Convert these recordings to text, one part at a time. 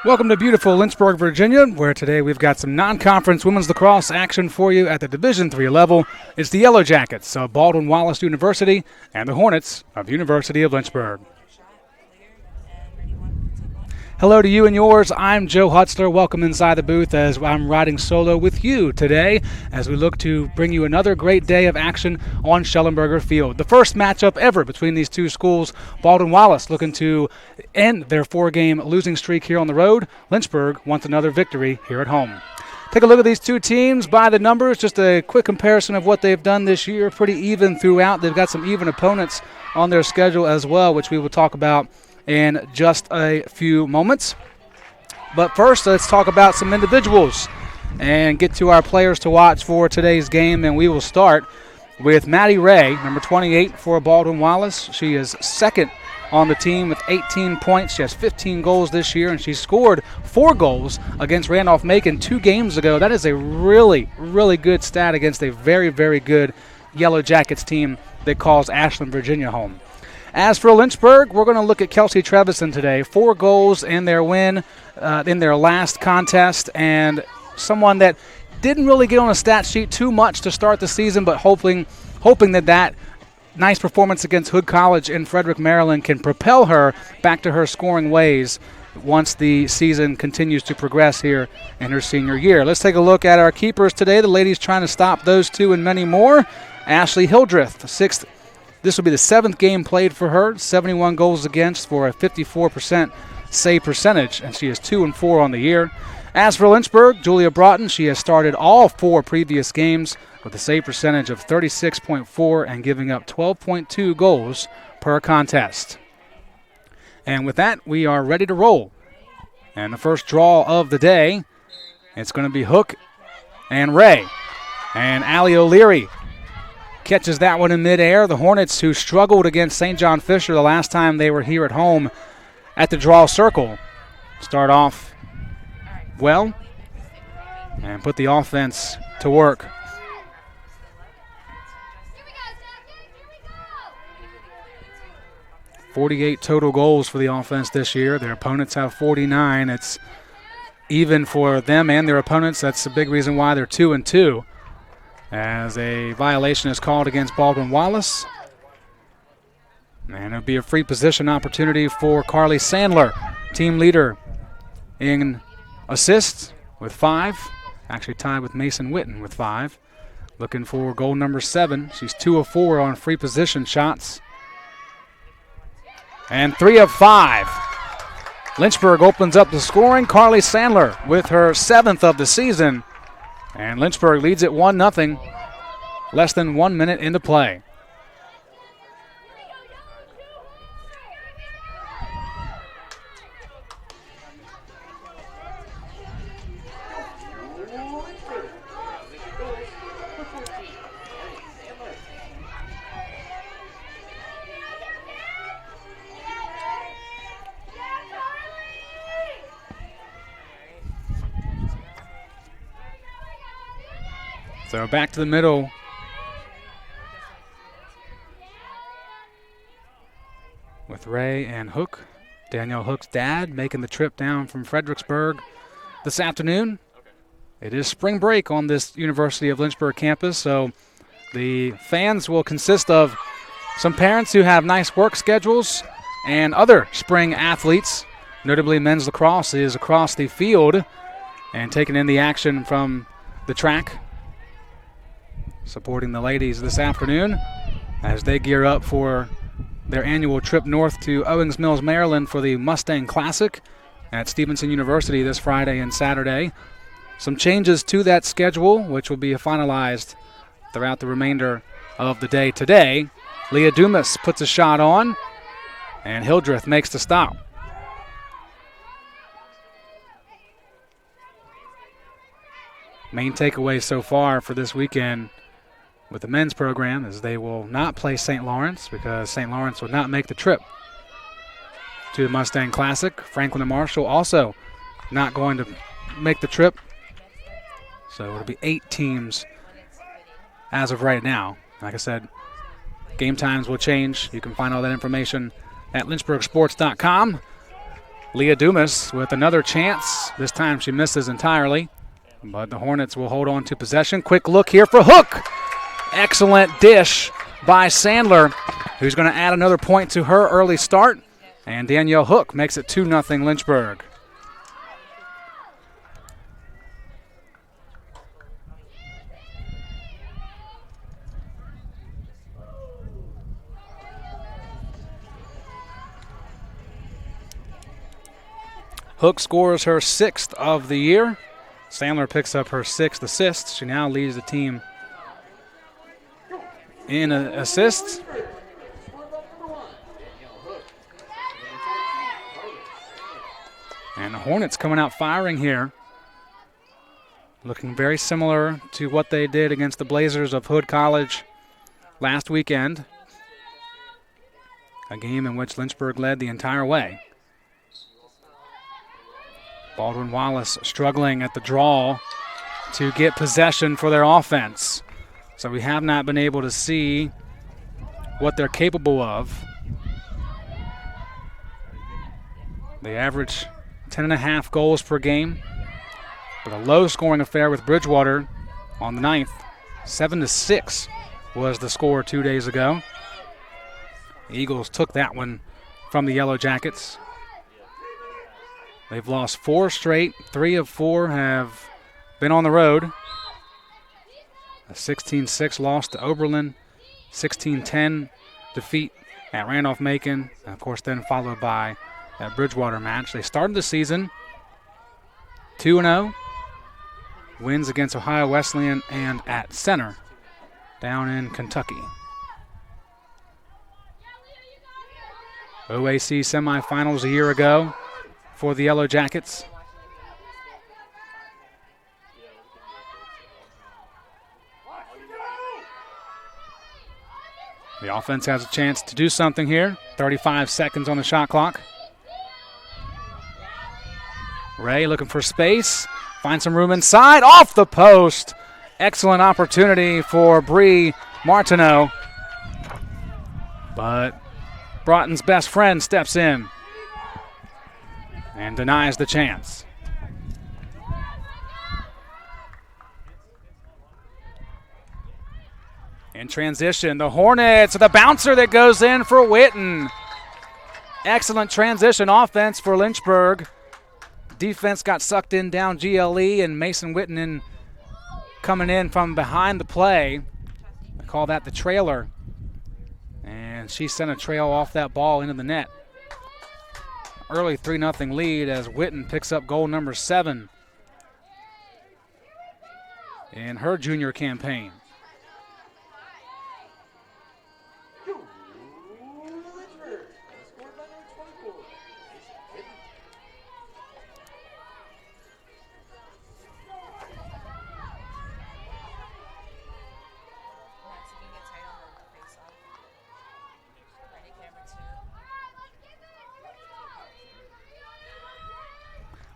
Welcome to beautiful Lynchburg, Virginia, where today we've got some non-conference women's lacrosse action for you at the Division III level. It's the Yellow Jackets of Baldwin Wallace University and the Hornets of University of Lynchburg. Hello to you and yours. I'm Joe Hutzler. Welcome inside the booth as I'm riding solo with you today as we look to bring you another great day of action on Schellenberger Field. The first matchup ever between these two schools. Baldwin Wallace looking to end their four-game losing streak here on the road. Lynchburg wants another victory here at home. Take a look at these two teams by the numbers. Just a quick comparison of what they've done this year. Pretty even throughout. They've got some even opponents on their schedule as well, which we will talk about in just a few moments. But first, let's talk about some individuals and get to our players to watch for today's game. And we will start with Maddie Ray, number 28 for Baldwin Wallace. She is second on the team with 18 points. She has 15 goals this year, and she scored 4 goals against Randolph-Macon 2 games ago. That is a really, really good stat against a very, very good Yellow Jackets team that calls Ashland, Virginia home. As for Lynchburg, we're going to look at Kelsey Trevison today. 4 goals in their win in their last contest, and someone that didn't really get on a stat sheet too much to start the season, but hoping that nice performance against Hood College in Frederick, Maryland can propel her back to her scoring ways once the season continues to progress here in her senior year. Let's take a look at our keepers today. The ladies trying to stop those two and many more. Ashley Hildreth, This will be the 7th game played for her, 71 goals against for a 54% save percentage, and she is 2-4 on the year. As for Lynchburg, Julia Broughton, she has started all 4 previous games with a save percentage of 36.4 and giving up 12.2 goals per contest. And with that, we are ready to roll. And the first draw of the day, it's going to be Hook and Ray. And Allie O'Leary catches that one in midair. The Hornets, who struggled against St. John Fisher the last time they were here at home at the draw circle, start off well and put the offense to work. "48 total goals for the offense this year. Their opponents have 49. It's even for them and their opponents. That's a big reason why they're 2-2. As a violation is called against Baldwin Wallace. And it'll be a free position opportunity for Carly Sandler, team leader in assists with 5. Actually tied with Mason Witten with 5. Looking for goal number 7. She's 2 of 4 on free position shots. And 3 of 5. Lynchburg opens up the scoring. Carly Sandler with her 7th of the season. And Lynchburg leads it 1-0, less than 1 minute into play. So back to the middle. With Ray and Hook. Danielle Hook's dad making the trip down from Fredericksburg this afternoon. It is spring break on this University of Lynchburg campus, so the fans will consist of some parents who have nice work schedules and other spring athletes. Notably, men's lacrosse is across the field and taking in the action from the track, supporting the ladies this afternoon as they gear up for their annual trip north to Owings Mills, Maryland for the Mustang Classic at Stevenson University this Friday and Saturday. Some changes to that schedule, which will be finalized throughout the remainder of the day today. Leah Dumas puts a shot on, and Hildreth makes the stop. Main takeaway so far for this weekend with the men's program is they will not play St. Lawrence because St. Lawrence would not make the trip to the Mustang Classic. Franklin and Marshall also not going to make the trip. So it'll be 8 teams as of right now. Like I said, game times will change. You can find all that information at lynchburgsports.com. Leah Dumas with another chance. This time she misses entirely, but the Hornets will hold on to possession. Quick look here for Hook. Excellent dish by Sandler, who's going to add another point to her early start. And Danielle Hook makes it 2-0 Lynchburg. Hook scores her 6th of the year. Sandler picks up her 6th assist. She now leads the team in assists. And the Hornets coming out firing here. Looking very similar to what they did against the Blazers of Hood College last weekend. A game in which Lynchburg led the entire way. Baldwin Wallace struggling at the draw to get possession for their offense. So we have not been able to see what they're capable of. They average 10.5 goals per game, but a low-scoring affair with Bridgewater on the 9th. 7-6 was the score 2 days ago. The Eagles took that one from the Yellow Jackets. They've lost 4 straight. 3 of 4 have been on the road. A 16-6 loss to Oberlin. 16-10 defeat at Randolph-Macon. And, of course, then followed by that Bridgewater match. They started the season 2-0. Wins against Ohio Wesleyan and at Center down in Kentucky. OAC semifinals a year ago for the Yellow Jackets. The offense has a chance to do something here. 35 seconds on the shot clock. Ray looking for space. Finds some room inside. Off the post. Excellent opportunity for Bree Martineau. But Broughton's best friend steps in and denies the chance. In transition, the Hornets, the bouncer that goes in for Witten. Excellent transition offense for Lynchburg. Defense got sucked in down GLE, and Mason Witten coming in from behind the play. I call that the trailer. And she sent a trail off that ball into the net. Early 3-0 lead as Witten picks up goal number 7 in her junior campaign.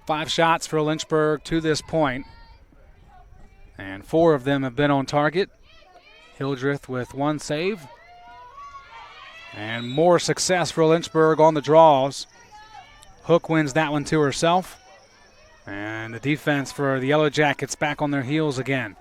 Five shots for Lynchburg to this point, and 4 of them have been on target. Hildreth with 1 save, and more success for Lynchburg on the draws. Hook wins that one to herself, and the defense for the Yellow Jackets back on their heels again.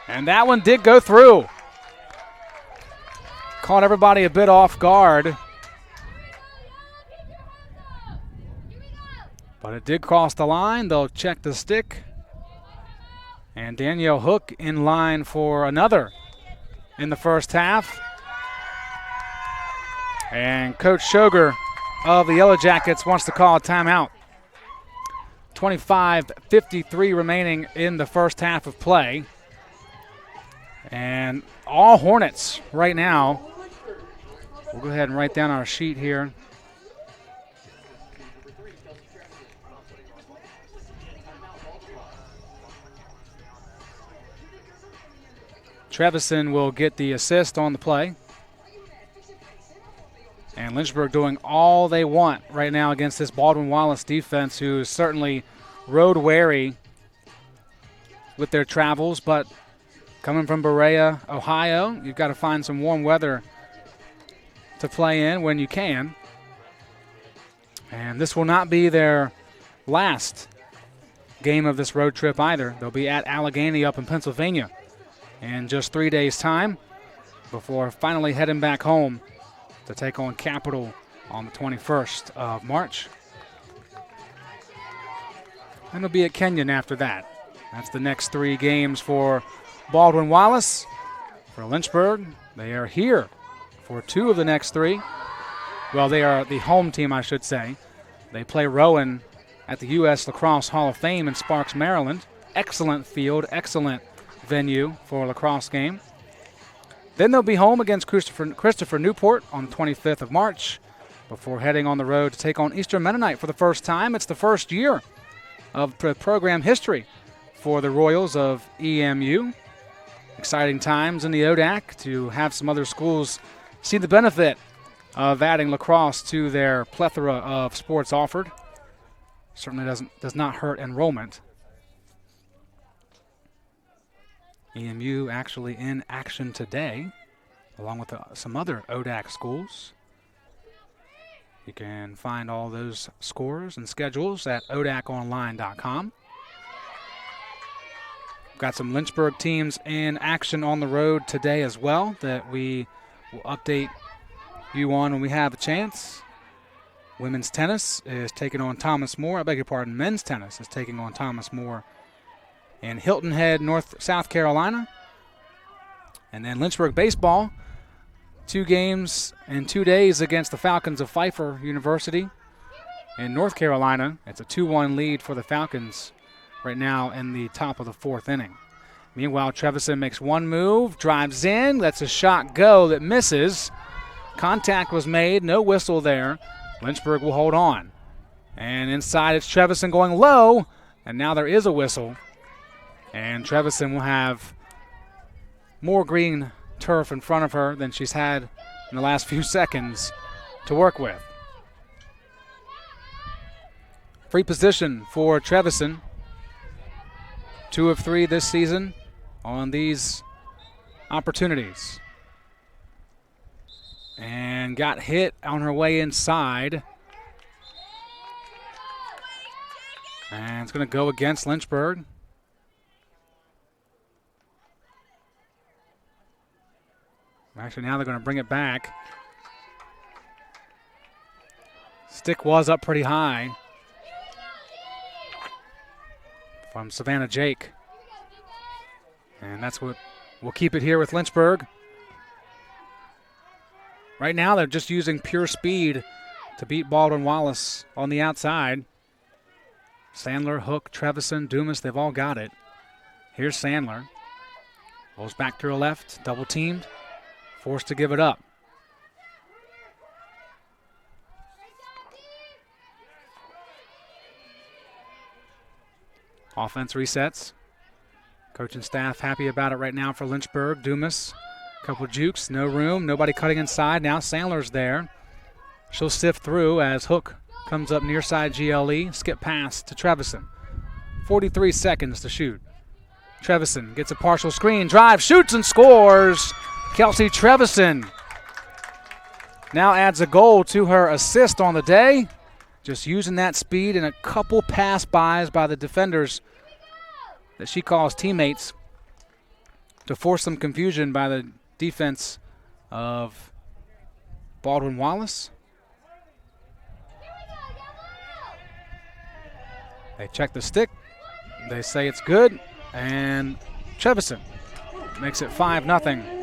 And that one did go through. Caught everybody a bit off guard. But it did cross the line. They'll check the stick. And Danielle Hook in line for another in the first half. And Coach Shoger of the Yellow Jackets wants to call a timeout. 25:53 remaining in the first half of play. And all Hornets right now. We'll go ahead and write down our sheet here. Trevison will get the assist on the play. And Lynchburg doing all they want right now against this Baldwin Wallace defense, who is certainly road weary with their travels, but coming from Berea, Ohio, you've got to find some warm weather to play in when you can. And this will not be their last game of this road trip either. They'll be at Allegheny up in Pennsylvania in just 3 days' time before finally heading back home to take on Capital on the 21st of March. And they'll be at Kenyon after that. That's the next 3 games for Baldwin Wallace. For Lynchburg, they are here for 2 of the next 3. Well, they are the home team, I should say. They play Rowan at the U.S. Lacrosse Hall of Fame in Sparks, Maryland. Excellent field, excellent venue for a lacrosse game. Then they'll be home against Christopher Newport on the 25th of March before heading on the road to take on Eastern Mennonite for the first time. It's the first year of program history for the Royals of EMU. Exciting times in the ODAC to have some other schools see the benefit of adding lacrosse to their plethora of sports offered. Certainly does not hurt enrollment. EMU actually in action today, along with some other ODAC schools. You can find all those scores and schedules at odaconline.com. Got some Lynchburg teams in action on the road today as well that we will update you on when we have a chance. Women's tennis is taking on Thomas More. I beg your pardon, men's tennis is taking on Thomas More in Hilton Head, South Carolina. And then Lynchburg baseball, 2 games in 2 days against the Falcons of Pfeiffer University in North Carolina. It's a 2-1 lead for the Falcons right now in the top of the 4th inning. Meanwhile, Trevison makes one move, drives in. That's a shot go that misses. Contact was made, no whistle there. Lynchburg will hold on. And inside it's Trevison going low, and now there is a whistle. And Trevison will have more green turf in front of her than she's had in the last few seconds to work with. Free position for Trevison. 2 of 3 this season on these opportunities. And got hit on her way inside. And it's going to go against Lynchburg. Actually, now they're going to bring it back. Stick was up pretty high from Savannah Jake. And that's what we'll keep it here with Lynchburg. Right now, they're just using pure speed to beat Baldwin Wallace on the outside. Sandler, Hook, Trevison, Dumas, they've all got it. Here's Sandler. Goes back to her left, double teamed. Forced to give it up. Offense resets. Coach and staff happy about it right now for Lynchburg. Dumas, couple jukes, no room, nobody cutting inside. Now Sandler's there. She'll sift through as Hook comes up near side GLE. Skip pass to Trevison. 43 seconds to shoot. Trevison gets a partial screen, drive, shoots and scores. Kelsey Trevison now adds a goal to her assist on the day. Just using that speed and a couple pass-bys by the defenders that she calls teammates to force some confusion by the defense of Baldwin Wallace. They check the stick. They say it's good. And Trevison makes it 5-0.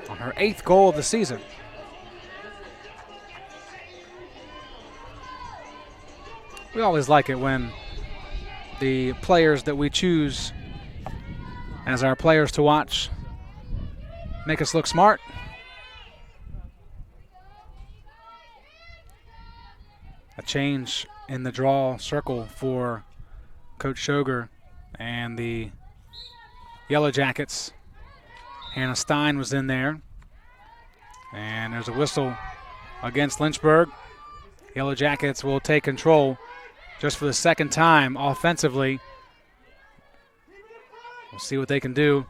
On her 8th goal of the season. We always like it when the players that we choose as our players to watch make us look smart. A change in the draw circle for Coach Shoger and the Yellow Jackets. Hannah Stein was in there. And there's a whistle against Lynchburg. Yellow Jackets will take control just for the second time offensively. We'll see what they can do,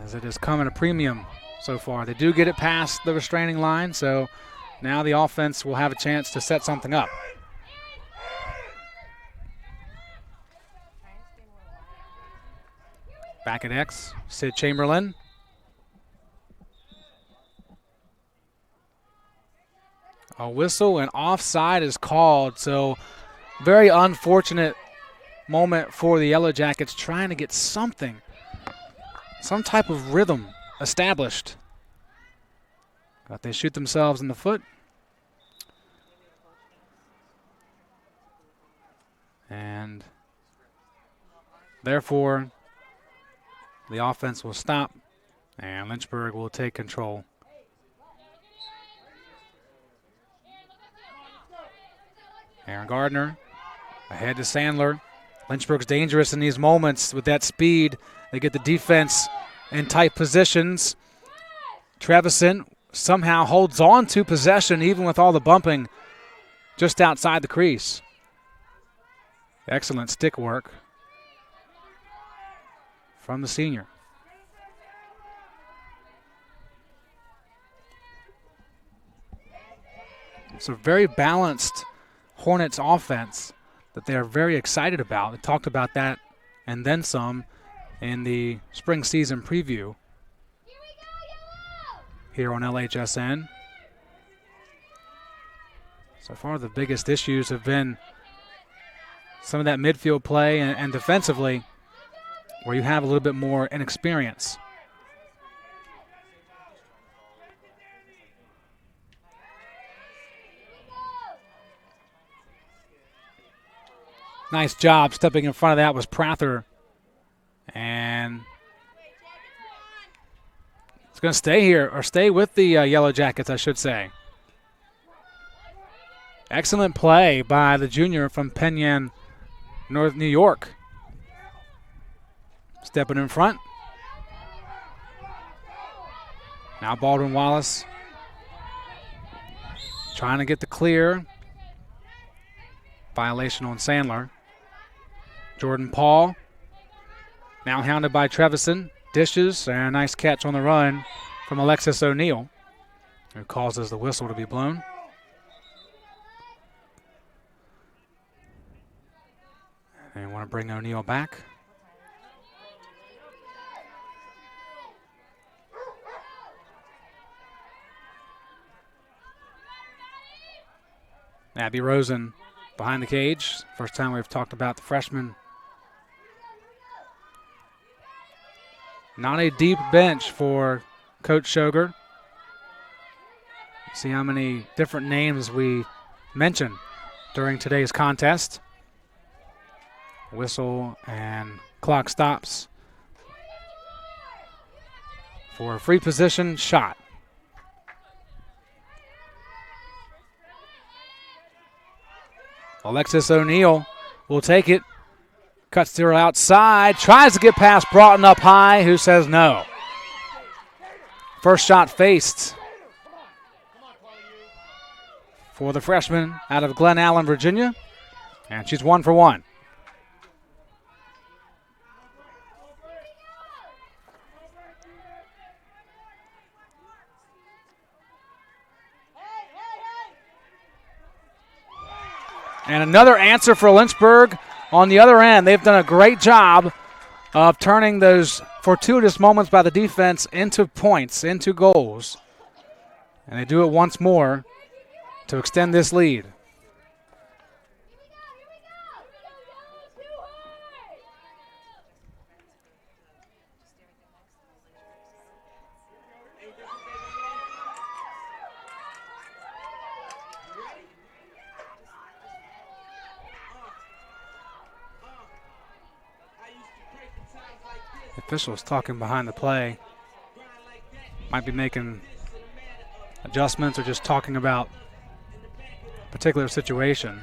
as it has come at a premium so far. They do get it past the restraining line, so now the offense will have a chance to set something up. Back at X, Sid Chamberlain. A whistle and offside is called, so very unfortunate moment for the Yellow Jackets, trying to get something, some type of rhythm established. But they shoot themselves in the foot. And therefore, the offense will stop, and Lynchburg will take control. Aaron Gardner ahead to Sandler. Lynchburg's dangerous in these moments with that speed. They get the defense in tight positions. Trevison somehow holds on to possession even with all the bumping just outside the crease. Excellent stick work from the senior. It's a very balanced Hornets offense that they're very excited about. They talked about that and then some in the spring season preview here on LHSN. So far, the biggest issues have been some of that midfield play and defensively, where you have a little bit more inexperience. Nice job stepping in front of that was Prather. And it's going to stay here, or stay with the Yellow Jackets, I should say. Excellent play by the junior from Penn North New York. Stepping in front. Now Baldwin Wallace trying to get the clear. Violation on Sandler. Jordan Paul now hounded by Trevison. Dishes and a nice catch on the run from Alexis O'Neill, who causes the whistle to be blown. And want to bring O'Neill back. Abby Rosen behind the cage. First time we've talked about the freshman. Not a deep bench for Coach Shoger. See how many different names we mention during today's contest. Whistle and clock stops for a free position shot. Alexis O'Neill will take it. Cuts to her outside. Tries to get past Broughton up high, who says no. First shot faced for the freshman out of Glen Allen, Virginia. And she's 1 for 1. And another answer for Lynchburg on the other end. They've done a great job of turning those fortuitous moments by the defense into points, into goals. And they do it once more to extend this lead. Officials talking behind the play. Might be making adjustments or just talking about a particular situation.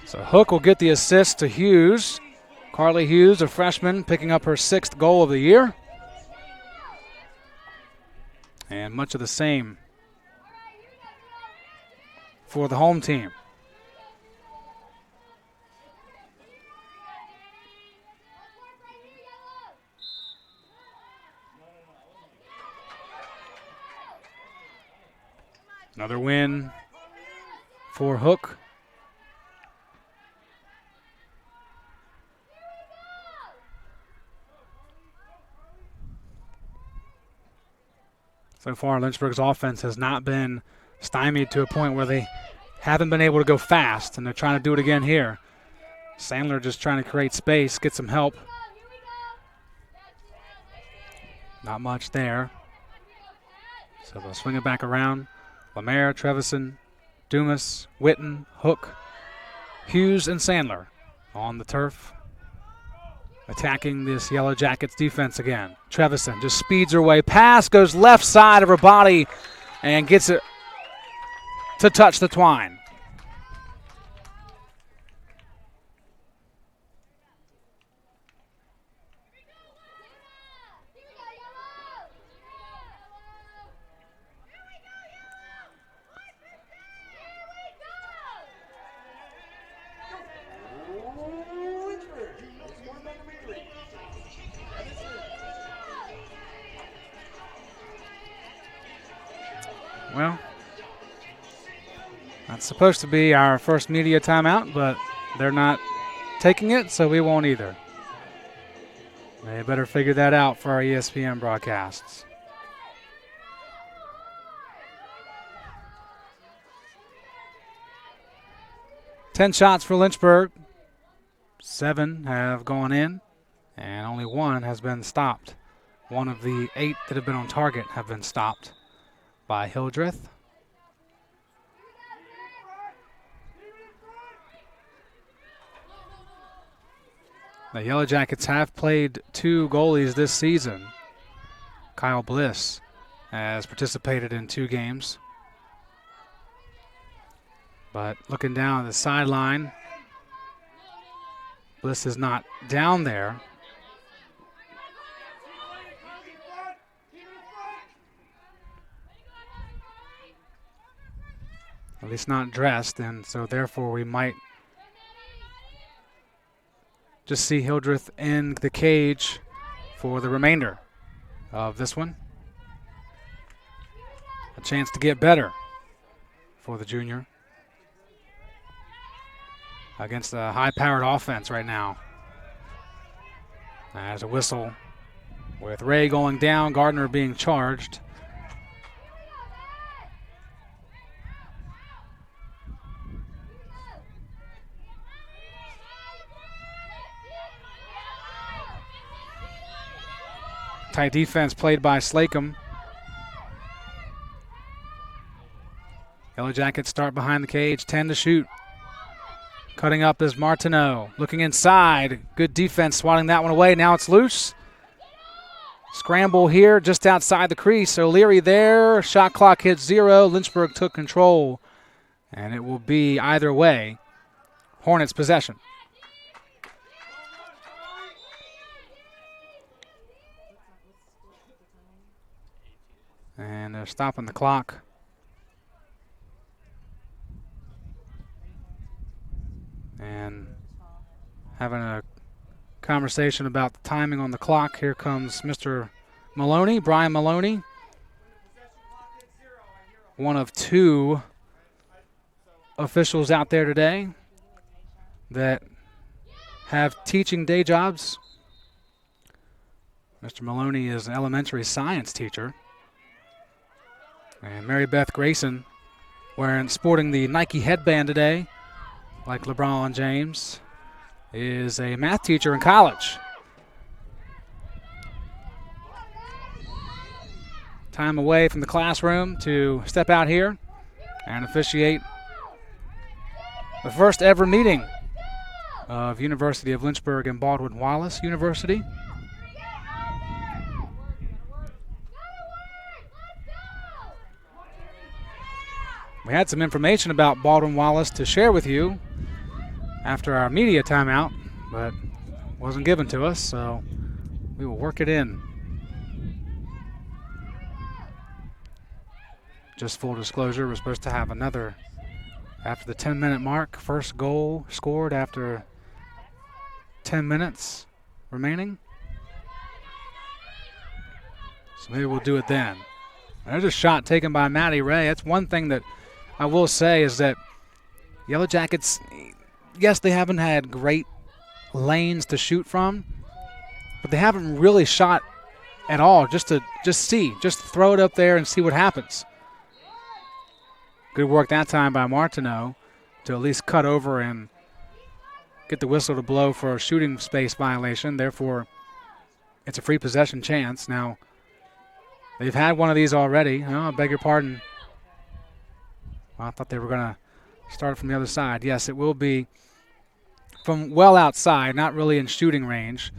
So Hook will get the assist to Hughes. Carly Hughes, a freshman, picking up her 6th goal of the year. and much of the same for the home team. Another win for Hook. So far, Lynchburg's offense has not been stymied to a point where they haven't been able to go fast, and they're trying to do it again here. Sandler just trying to create space, get some help. Not much there. So they'll swing it back around. Lemaire, Trevison, Dumas, Witten, Hook, Hughes, and Sandler on the turf, attacking this Yellow Jackets defense again. Trevison just speeds her way. Pass goes left side of her body and gets it to touch the twine. Well, that's supposed to be our first media timeout, but they're not taking it, so we won't either. They better figure that out for our ESPN broadcasts. Ten shots for Lynchburg. 7 have gone in, and only 1 has been stopped. One of the 8 that have been on target have been stopped by Hildreth. The Yellow Jackets have played 2 goalies this season. Kyle Bliss has participated in 2 games. But looking down at the sideline, Bliss is not down there. At least not dressed, and so therefore we might just see Hildreth in the cage for the remainder of this one. A chance to get better for the junior against a high-powered offense right now. There's a whistle with Ray going down, Gardner being charged. Tight defense played by Slacum. Yellow Jackets start behind the cage, 10 to shoot. Cutting up is Martineau. Looking inside. Good defense, swatting that one away. Now it's loose. Scramble here just outside the crease. O'Leary there. Shot clock hits 0. Lynchburg took control. And it will be either way. Hornets possession. And they're stopping the clock. And having a conversation about the timing on the clock. Here comes Mr. Maloney, Brian Maloney. One of 2 officials out there today that have teaching day jobs. Mr. Maloney is an elementary science teacher. And Mary Beth Grayson sporting the Nike headband today, like LeBron James, is a math teacher in college. Time away from the classroom to step out here and officiate the first ever meeting of University of Lynchburg and Baldwin Wallace University. We had some information about Baldwin Wallace to share with you after our media timeout, but wasn't given to us, so we will work it in. Just full disclosure, we're supposed to have another after the 10-minute mark. First goal scored after 10 minutes remaining. So maybe we'll do it then. There's a shot taken by Maddie Ray. That's one thing that I will say is that Yellow Jackets, yes, they haven't had great lanes to shoot from, but they haven't really shot at all, just throw it up there and see what happens. Good work that time by Martineau to at least cut over and get the whistle to blow for a shooting space violation. Therefore, it's a free possession chance. Now, they've had one of these already. Oh, I beg your pardon. Well, I thought they were going to start from the other side. Yes, it will be from well outside, not really in shooting range.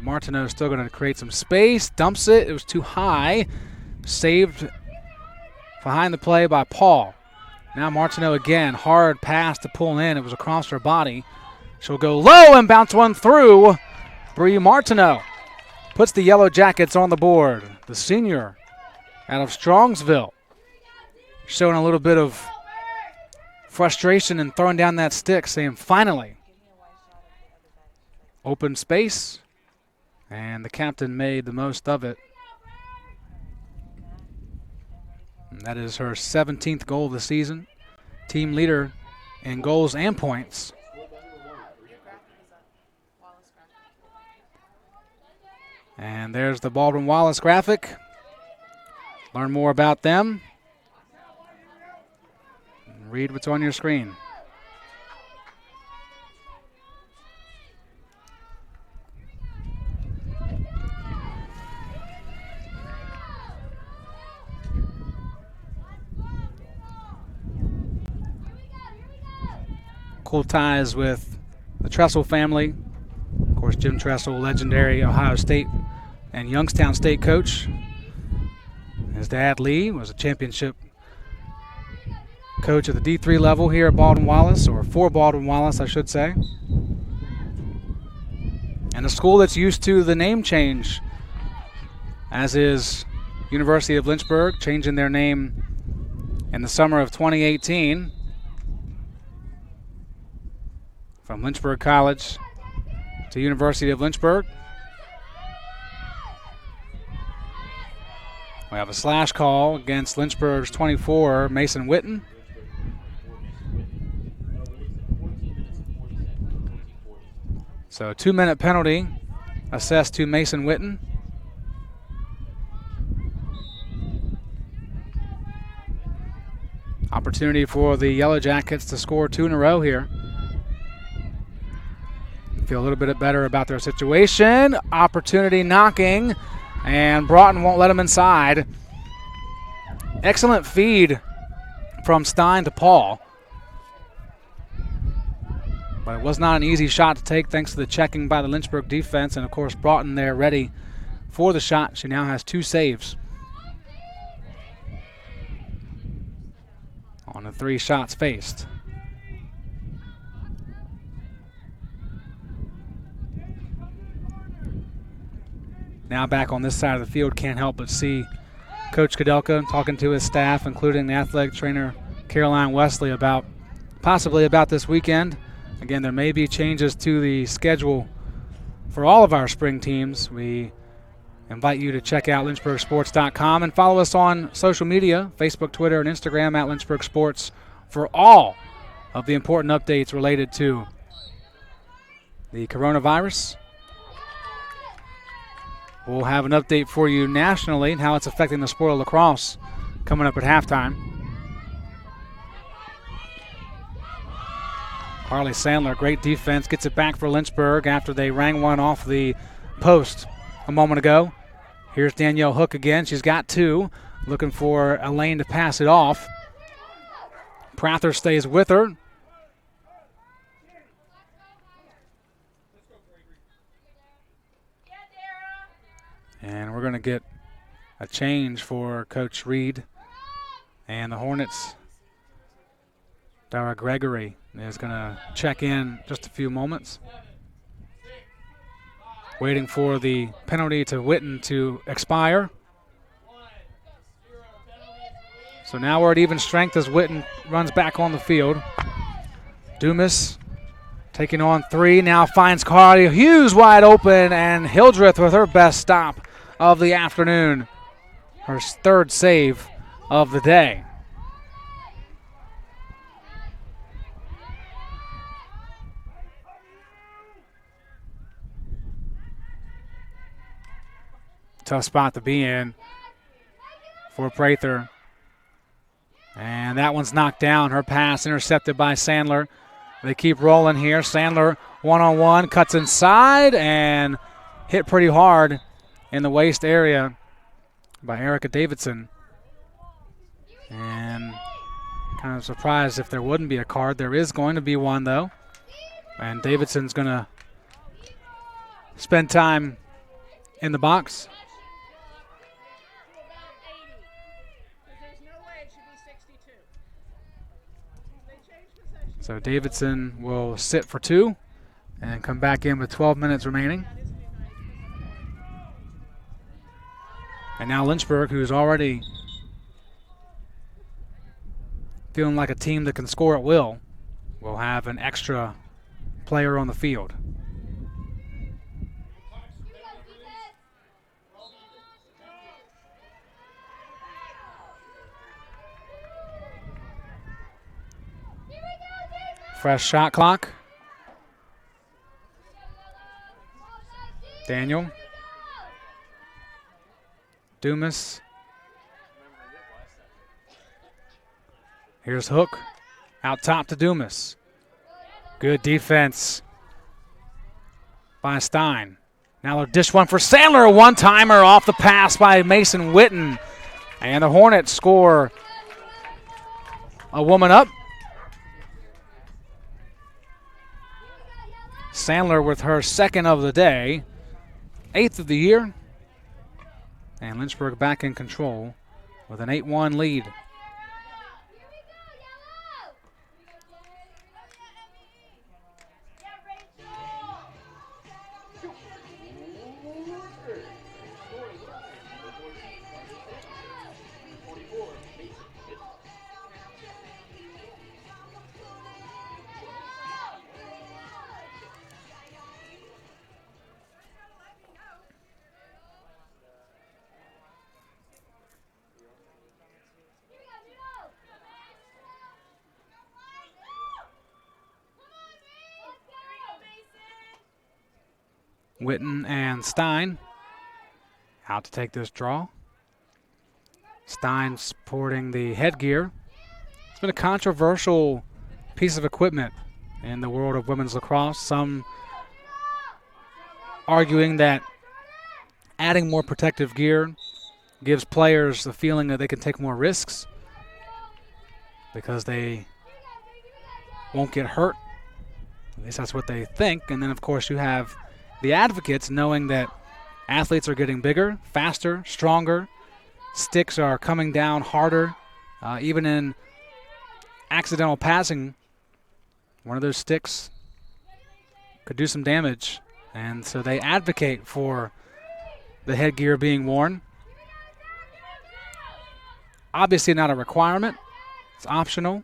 Martineau is still going to create some space. Dumps it. It was too high. Saved behind the play by Paul. Now Martineau again. Hard pass to pull in. It was across her body. She'll go low and bounce one through. Bree Martineau puts the Yellow Jackets on the board. The senior out of Strongsville showing a little bit of frustration and throwing down that stick, saying finally. Open space, and the captain made the most of it. And that is her 17th goal of the season. Team leader in goals and points. And there's the Baldwin Wallace graphic. Learn more about them. Read what's on your screen. Cool ties with the Tressel family. Of course, Jim Tressel, legendary Ohio State and Youngstown State coach. His dad, Lee, was a championship coach at the D3 level here at Baldwin Wallace, or for Baldwin Wallace, I should say. And a school that's used to the name change, as is University of Lynchburg, changing their name in the summer of 2018 from Lynchburg College to University of Lynchburg. We have a slash call against Lynchburg's 24, Mason Witten. So a 2-minute penalty assessed to Mason Witten. Opportunity for the Yellow Jackets to score 2 in a row here. Feel a little bit better about their situation. Opportunity knocking, and Broughton won't let them inside. Excellent feed from Stein to Paul. But it was not an easy shot to take thanks to the checking by the Lynchburg defense. And, of course, Broughton there ready for the shot. She now has 2 saves on the 3 shots faced. Now back on this side of the field, can't help but see Coach Kudelka talking to his staff, including the athletic trainer Caroline Wesley, possibly about this weekend. Again, there may be changes to the schedule for all of our spring teams. We invite you to check out lynchburgsports.com and follow us on social media, Facebook, Twitter, and Instagram at Lynchburg Sports for all of the important updates related to the coronavirus. We'll have an update for you nationally and how it's affecting the sport of lacrosse coming up at halftime. Harley Sandler, great defense, gets it back for Lynchburg after they rang one off the post a moment ago. Here's Danielle Hook again. She's got 2, looking for a lane to pass it off. Prather stays with her. And we're going to get a change for Coach Reed. And the Hornets, Dara Gregory is going to check in just a few moments. Waiting for the penalty to Witten to expire. So now we're at even strength as Witten runs back on the field. Dumas taking on 3, now finds Carly Hughes wide open, and Hildreth with her best stop of the afternoon. Her 3rd save of the day. Tough spot to be in for Prather. And that one's knocked down. Her pass intercepted by Sandler. They keep rolling here. Sandler one-on-one, cuts inside and hit pretty hard in the waist area by Erica Davidson. And kind of surprised if there wouldn't be a card. There is going to be one, though. And Davidson's going to spend time in the box. So Davidson will sit for 2 and come back in with 12 minutes remaining. And now Lynchburg, who's already feeling like a team that can score at will have an extra player on the field. Fresh shot clock. Daniel. Dumas. Here's Hook. Out top to Dumas. Good defense by Stein. Now they'll dish one for Sandler. A one-timer off the pass by Mason Witten. And the Hornets score a woman up. Sandler with her 2nd of the day, 8th of the year. And Lynchburg back in control with an 8-1 lead. Witten and Stein out to take this draw. Stein sporting the headgear. It's been a controversial piece of equipment in the world of women's lacrosse. Some arguing that adding more protective gear gives players the feeling that they can take more risks because they won't get hurt. At least that's what they think. And then, of course, you have the advocates knowing that athletes are getting bigger, faster, stronger. Sticks are coming down harder. Even in accidental passing, one of those sticks could do some damage. And so they advocate for the headgear being worn. Obviously not a requirement. It's optional.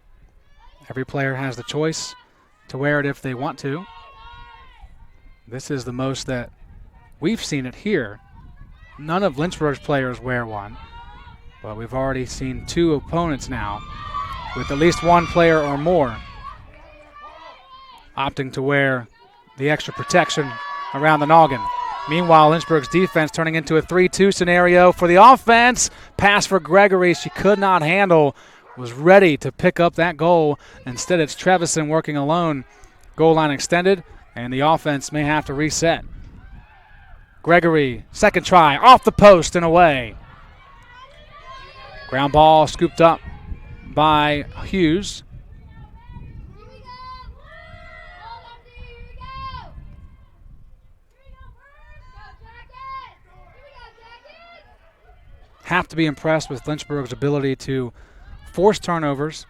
Every player has the choice to wear it if they want to. This is the most that we've seen it here. None of Lynchburg's players wear one, but we've already seen 2 opponents now with at least 1 player or more opting to wear the extra protection around the noggin. Meanwhile, Lynchburg's defense turning into a 3-2 scenario for the offense. Pass for Gregory she could not handle, was ready to pick up that goal. Instead, it's Trevison working alone. Goal line extended, and the offense may have to reset. Gregory, second try, off the post and away. Ground ball scooped up by Hughes. Have to be impressed with Lynchburg's ability to force turnovers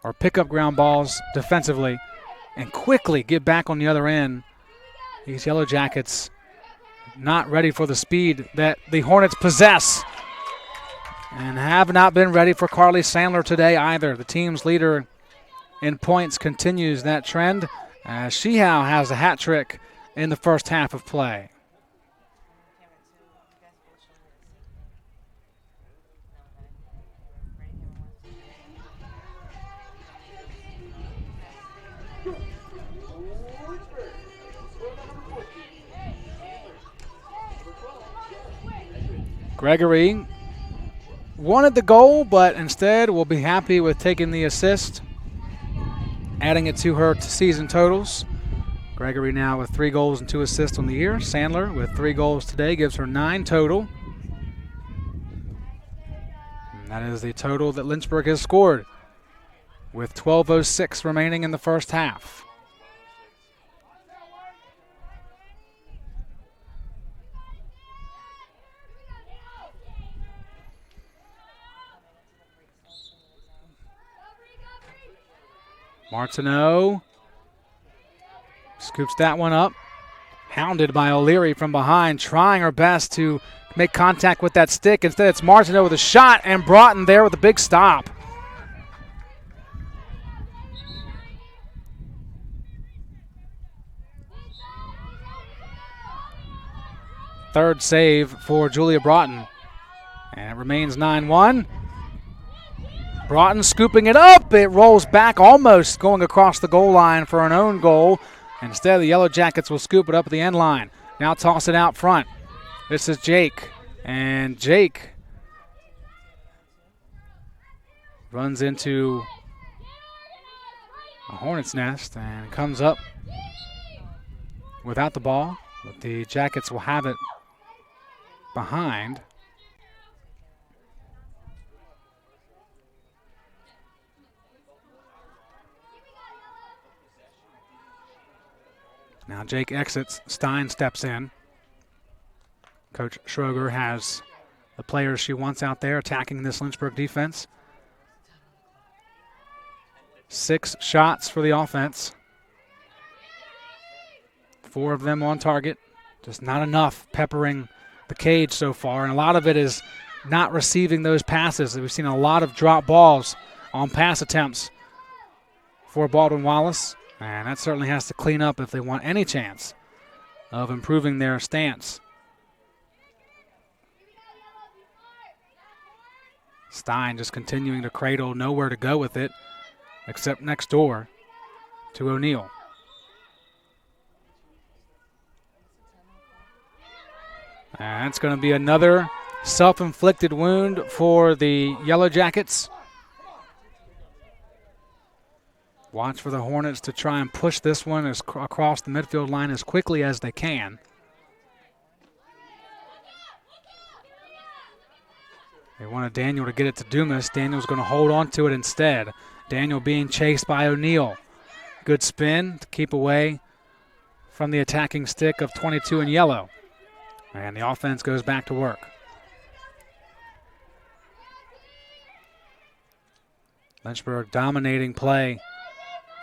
or pick up ground balls defensively and quickly get back on the other end. These Yellow Jackets not ready for the speed that the Hornets possess. and have not been ready for Carly Sandler today either. The team's leader in points continues that trend as Shehau has a hat trick in the first half of play. Gregory wanted the goal, but instead will be happy with taking the assist, adding it to her season totals. Gregory now with 3 goals and 2 assists on the year. Sandler with 3 goals today gives her 9 total. And that is the total that Lynchburg has scored with 12:06 remaining in the first half. Martineau scoops that one up. Hounded by O'Leary from behind, trying her best to make contact with that stick. Instead, it's Martineau with a shot, and Broughton there with a big stop. Third save for Julia Broughton. And it remains 9-1. Broughton scooping it up. It rolls back, almost going across the goal line for an own goal. Instead, the Yellow Jackets will scoop it up at the end line. Now toss it out front. This is Jake. And Jake runs into a hornet's nest and comes up without the ball. But the Jackets will have it behind. Now Jake exits, Stein steps in. Coach Schroger has the players she wants out there attacking this Lynchburg defense. 6 shots for the offense. 4 of them on target. Just not enough peppering the cage so far, and a lot of it is not receiving those passes. We've seen a lot of drop balls on pass attempts for Baldwin Wallace. And that certainly has to clean up if they want any chance of improving their stance. Stein just continuing to cradle, nowhere to go with it except next door to O'Neill. And it's going to be another self-inflicted wound for the Yellow Jackets. Watch for the Hornets to try and push this one across the midfield line as quickly as they can. They wanted Daniel to get it to Dumas. Daniel's going to hold on to it instead. Daniel being chased by O'Neill. Good spin to keep away from the attacking stick of 22 in yellow. And the offense goes back to work. Lynchburg dominating play.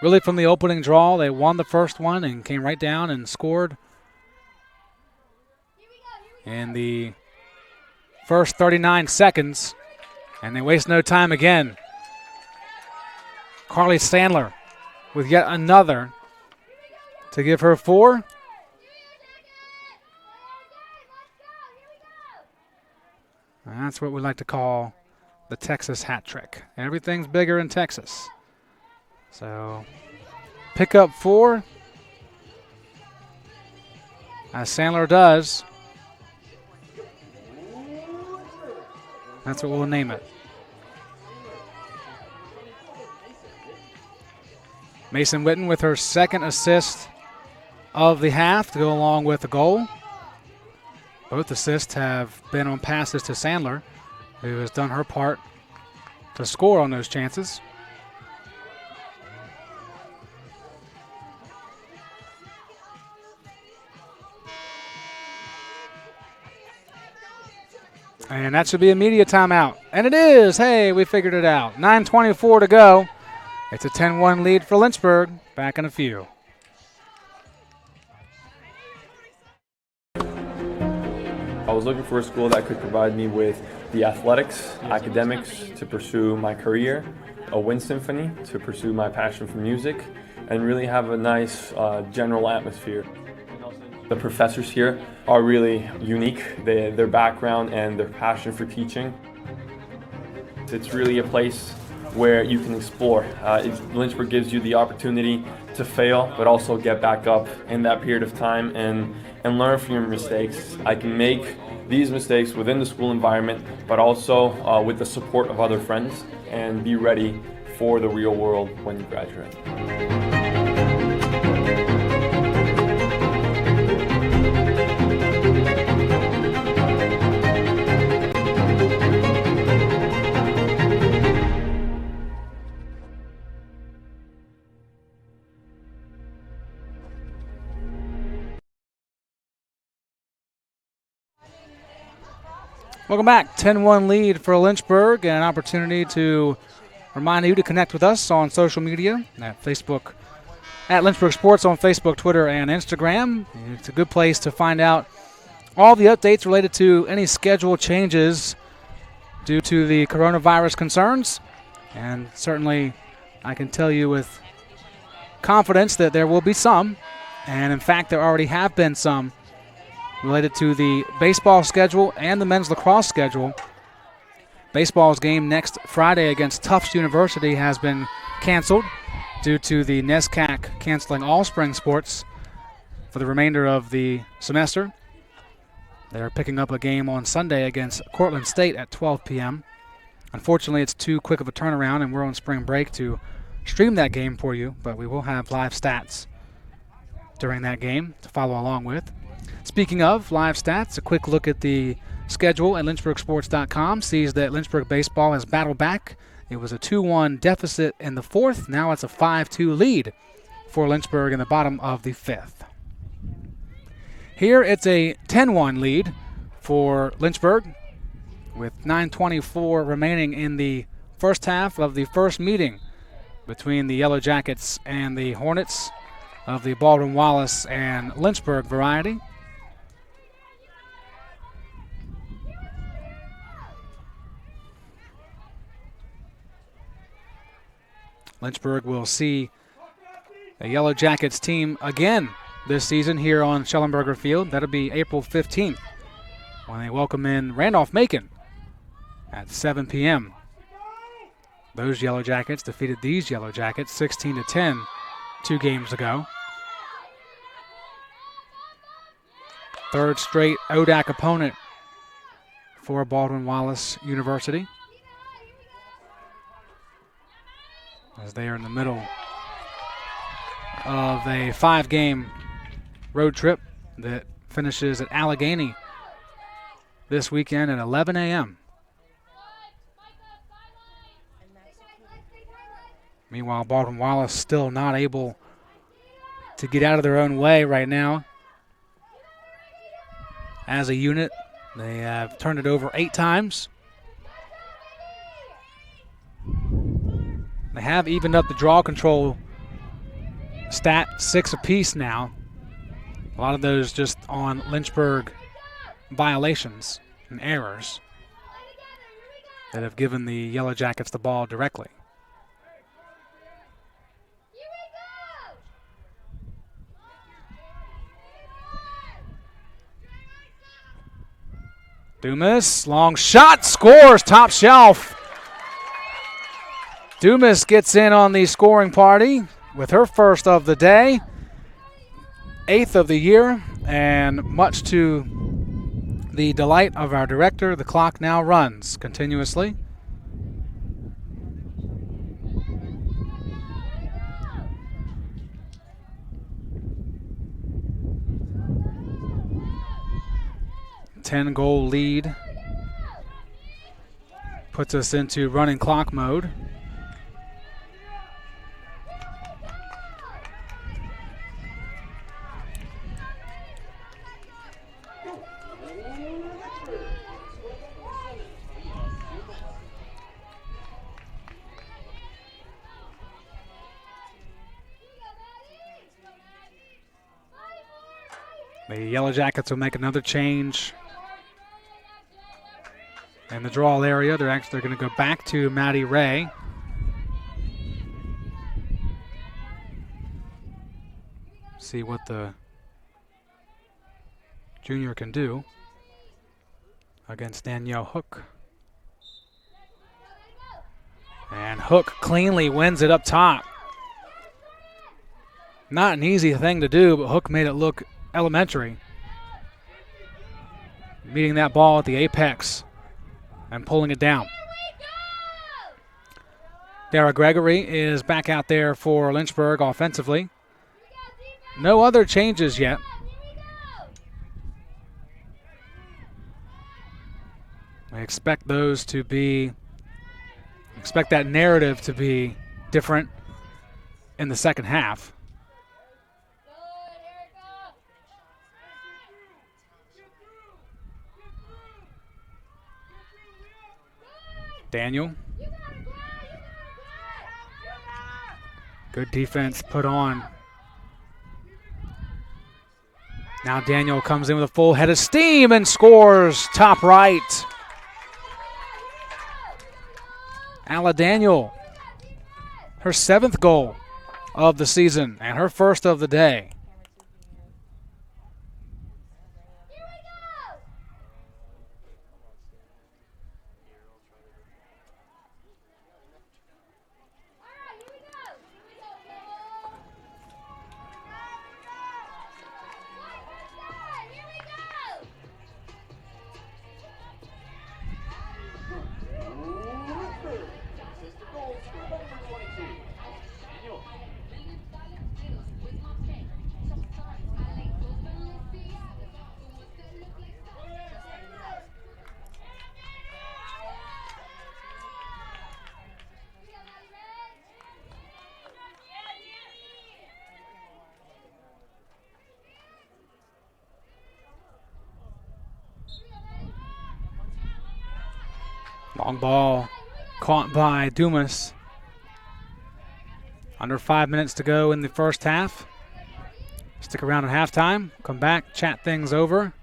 Really from the opening draw, they won the first one and came right down and scored in the first 39 seconds, and they waste no time again. Carly Sandler with yet another to give her 4. And that's what we like to call the Texas hat trick. Everything's bigger in Texas. So, pick up 4, as Sandler does. That's what we'll name it. Mason Witten with her second assist of the half to go along with the goal. Both assists have been on passes to Sandler, who has done her part to score on those chances. And that should be a media timeout. And it is. Hey, we figured it out. 9:24 to go. It's a 10-1 lead for Lynchburg. Back in a few. I was looking for a school that could provide me with the athletics, academics to pursue my career, a wind symphony to pursue my passion for music, and really have a nice general atmosphere. The professors here are really unique, their background and their passion for teaching. It's really a place where you can explore. Lynchburg gives you the opportunity to fail, but also get back up in that period of time and learn from your mistakes. I can make these mistakes within the school environment, but also with the support of other friends, and be ready for the real world when you graduate. Welcome back. 10-1 lead for Lynchburg, and an opportunity to remind you to connect with us on social media at Facebook, at Lynchburg Sports on Facebook, Twitter, and Instagram. It's a good place to find out all the updates related to any schedule changes due to the coronavirus concerns. And certainly I can tell you with confidence that there will be some, and in fact there already have been some, related to the baseball schedule and the men's lacrosse schedule. Baseball's game next Friday against Tufts University has been canceled due to the NESCAC canceling all spring sports for the remainder of the semester. They're picking up a game on Sunday against Cortland State at 12 p.m. Unfortunately, it's too quick of a turnaround, and we're on spring break to stream that game for you, but we will have live stats during that game to follow along with. Speaking of live stats, a quick look at the schedule at lynchburgsports.com sees that Lynchburg baseball has battled back. It was a 2-1 deficit in the fourth. Now it's a 5-2 lead for Lynchburg in the bottom of the fifth. Here it's a 10-1 lead for Lynchburg with 9:24 remaining in the first half of the first meeting between the Yellow Jackets and the Hornets of the Baldwin Wallace and Lynchburg variety. Lynchburg will see the Yellow Jackets team again this season here on Schellenberger Field. That'll be April 15th when they welcome in Randolph-Macon at 7 p.m. Those Yellow Jackets defeated these Yellow Jackets 16-10 2 games ago. Third straight ODAC opponent for Baldwin Wallace University, as they are in the middle of a 5-game road trip that finishes at Allegheny this weekend at 11 a.m. Meanwhile, Baldwin Wallace still not able to get out of their own way right now. As a unit, they have turned it over 8 times. They have evened up the draw control stat 6 apiece now. A lot of those just on Lynchburg violations and errors that have given the Yellow Jackets the ball directly. Dumas, long shot, scores, top shelf. Dumas gets in on the scoring party with her first of the day, 8th of the year, and much to the delight of our director, the clock now runs continuously. Ten-goal lead puts us into running clock mode. The Yellow Jackets will make another change in the draw area. They're going to go back to Maddie Ray. See what the junior can do against Danielle Hook. And Hook cleanly wins it up top. Not an easy thing to do, but Hook made it look elementary. Meeting that ball at the apex and pulling it down. Dara Gregory is back out there for Lynchburg offensively. No other changes yet. I expect those to be, expect that narrative to be different in the second half. Daniel. Good defense put on. Now Daniel comes in with a full head of steam and scores top right. Alla Daniel, her 7th goal of the season and her first of the day. Long ball caught by Dumas. Under 5 minutes to go in the first half. Stick around at halftime. Come back, chat things over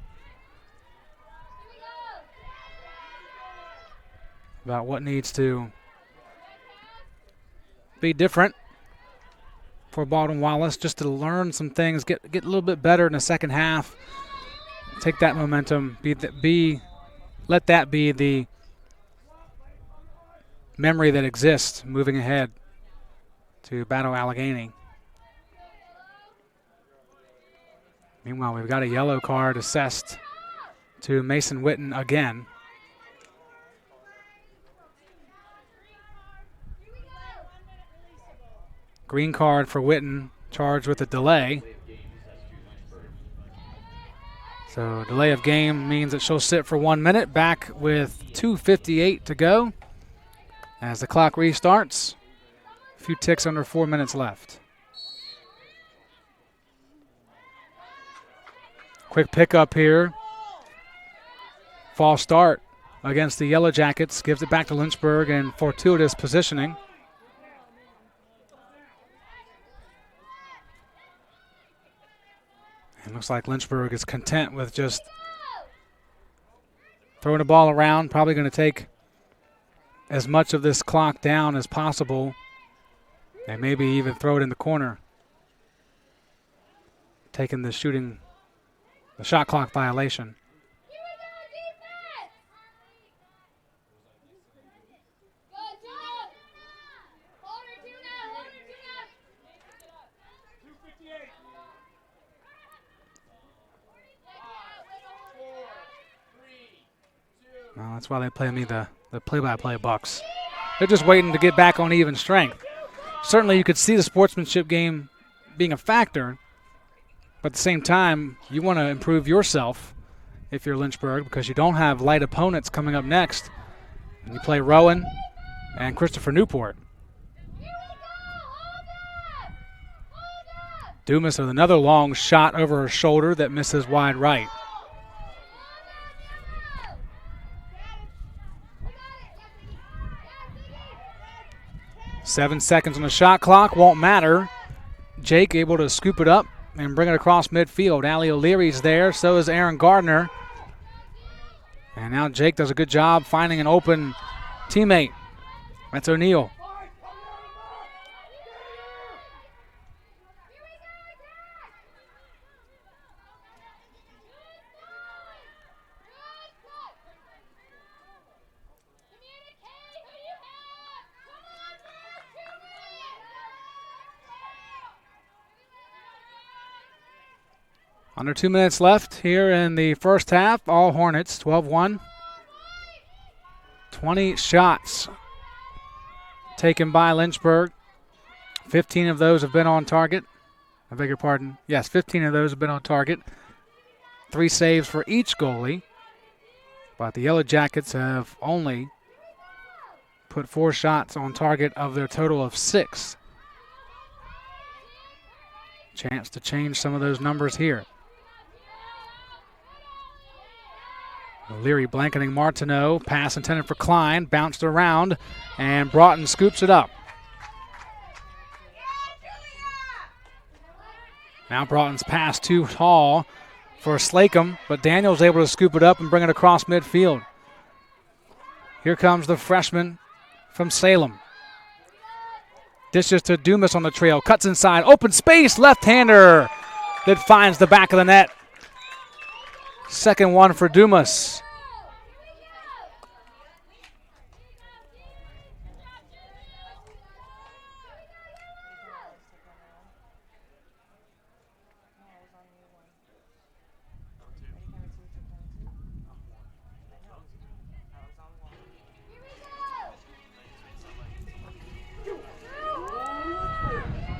about what needs to be different for Baldwin Wallace, just to learn some things, get a little bit better in the second half. Take that momentum, let that be the memory that exists moving ahead to battle Allegheny. Meanwhile, we've got a yellow card assessed to Mason Witten again. Green card for Witten, charged with a delay. So delay of game means that she'll sit for 1 minute, back with 2:58 to go. As the clock restarts, a few ticks under 4 minutes left. Quick pickup here. False start against the Yellow Jackets. Gives it back to Lynchburg and fortuitous positioning. It looks like Lynchburg is content with just throwing the ball around. Probably going to take as much of this clock down as possible, and maybe even throw it in the corner. Taking the shot clock violation. Well, that's why they play me the play-by-play Bucks. They're just waiting to get back on even strength. Certainly you could see the sportsmanship game being a factor, but at the same time, you want to improve yourself if you're Lynchburg, because you don't have light opponents coming up next. And you play Rowan and Christopher Newport. Dumas with another long shot over her shoulder that misses wide right. Seven seconds on the shot clock, won't matter. Jake able to scoop it up and bring it across midfield. Allie O'Leary's there, so is Aaron Gardner. And now Jake does a good job finding an open teammate. That's O'Neal. Under 2 minutes left here in the first half. All Hornets, 12-1. 20 shots taken by Lynchburg. 15 of those have been on target. I beg your pardon. Yes, 15 of those have been on target. 3 saves for each goalie. But the Yellow Jackets have only put 4 shots on target of their total of 6. Chance to change some of those numbers here. Leary blanketing Martineau. Pass intended for Klein. Bounced around, and Broughton scoops it up. Now Broughton's pass too tall for Slacum, but Daniel's able to scoop it up and bring it across midfield. Here comes the freshman from Salem. Dishes to Dumas on the trail. Cuts inside. Open space. Left-hander that finds the back of the net. Second one for Dumas.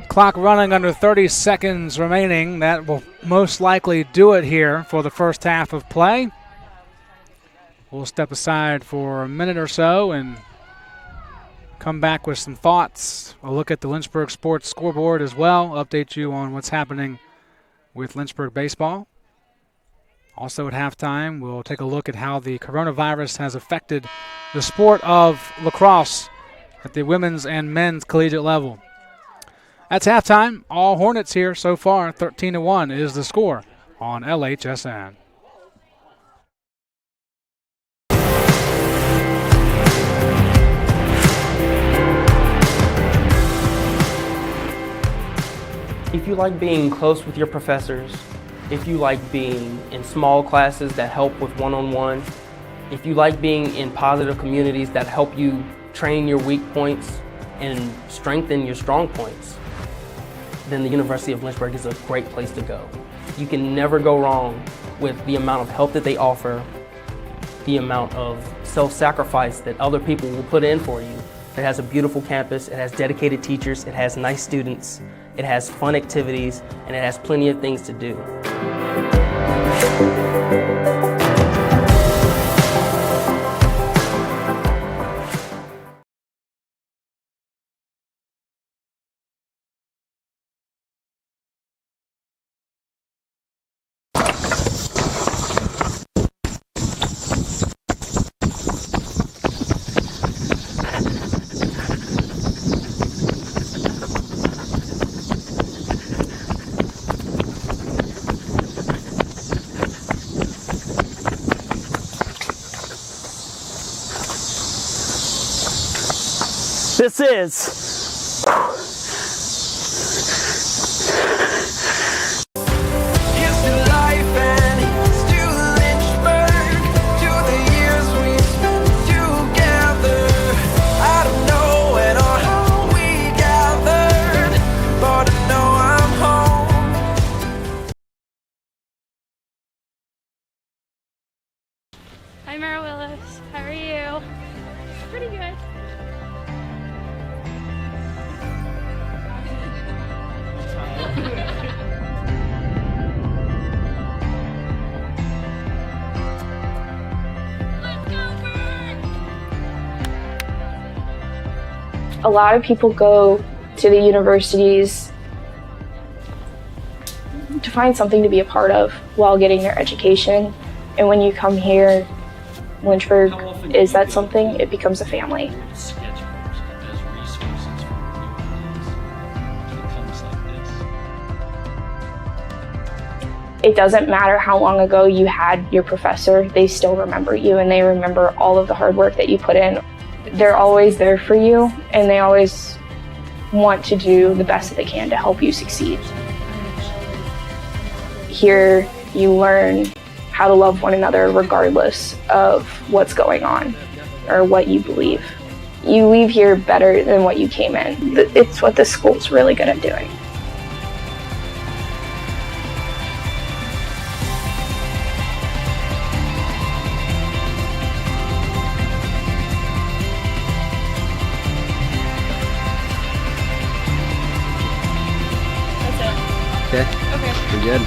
Clock running under 30 seconds remaining. That will most likely do it here for the first half of play. We'll step aside for a minute or so and come back with some thoughts. A look at the Lynchburg Sports scoreboard as well. Update you on what's happening with Lynchburg baseball. Also at halftime, we'll take a look at how the coronavirus has affected the sport of lacrosse at the women's and men's collegiate level. That's halftime. All Hornets here so far. 13-1 is the score on LHSN. If you like being close with your professors, if you like being in small classes that help with one-on-one, if you like being in positive communities that help you train your weak points and strengthen your strong points, then the University of Lynchburg is a great place to go. You can never go wrong with the amount of help that they offer, the amount of self-sacrifice that other people will put in for you. It has a beautiful campus, it has dedicated teachers, it has nice students, it has fun activities, and it has plenty of things to do. This is Hi, Mara Willis. How are you? Pretty good. A lot of people go to the universities to find something to be a part of while getting their education. And when you come here, Lynchburg is that something, it becomes a family. it doesn't matter how long ago you had your professor, they still remember you and they remember all of the hard work that you put in. They're always there for you and they always want to do the best that they can to help you succeed. Here you learn how to love one another regardless of what's going on or what you believe. You leave here better than what you came in. It's what this school's really good at doing. Okay. We're good.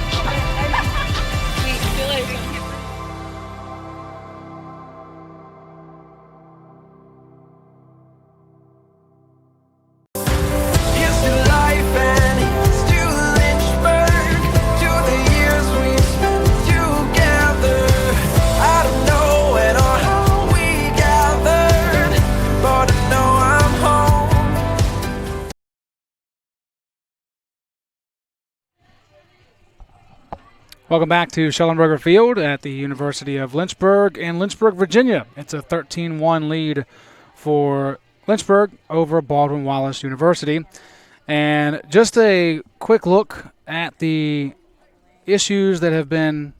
Here's to life and here's to Lynchburg, to the years we spent together. I don't know when or how we gathered, but I know I'm home. Welcome back to Schellenberger Field at the University of Lynchburg in Lynchburg, Virginia. It's a 13-1 lead for Lynchburg over Baldwin Wallace University. And just a quick look at the issues that have been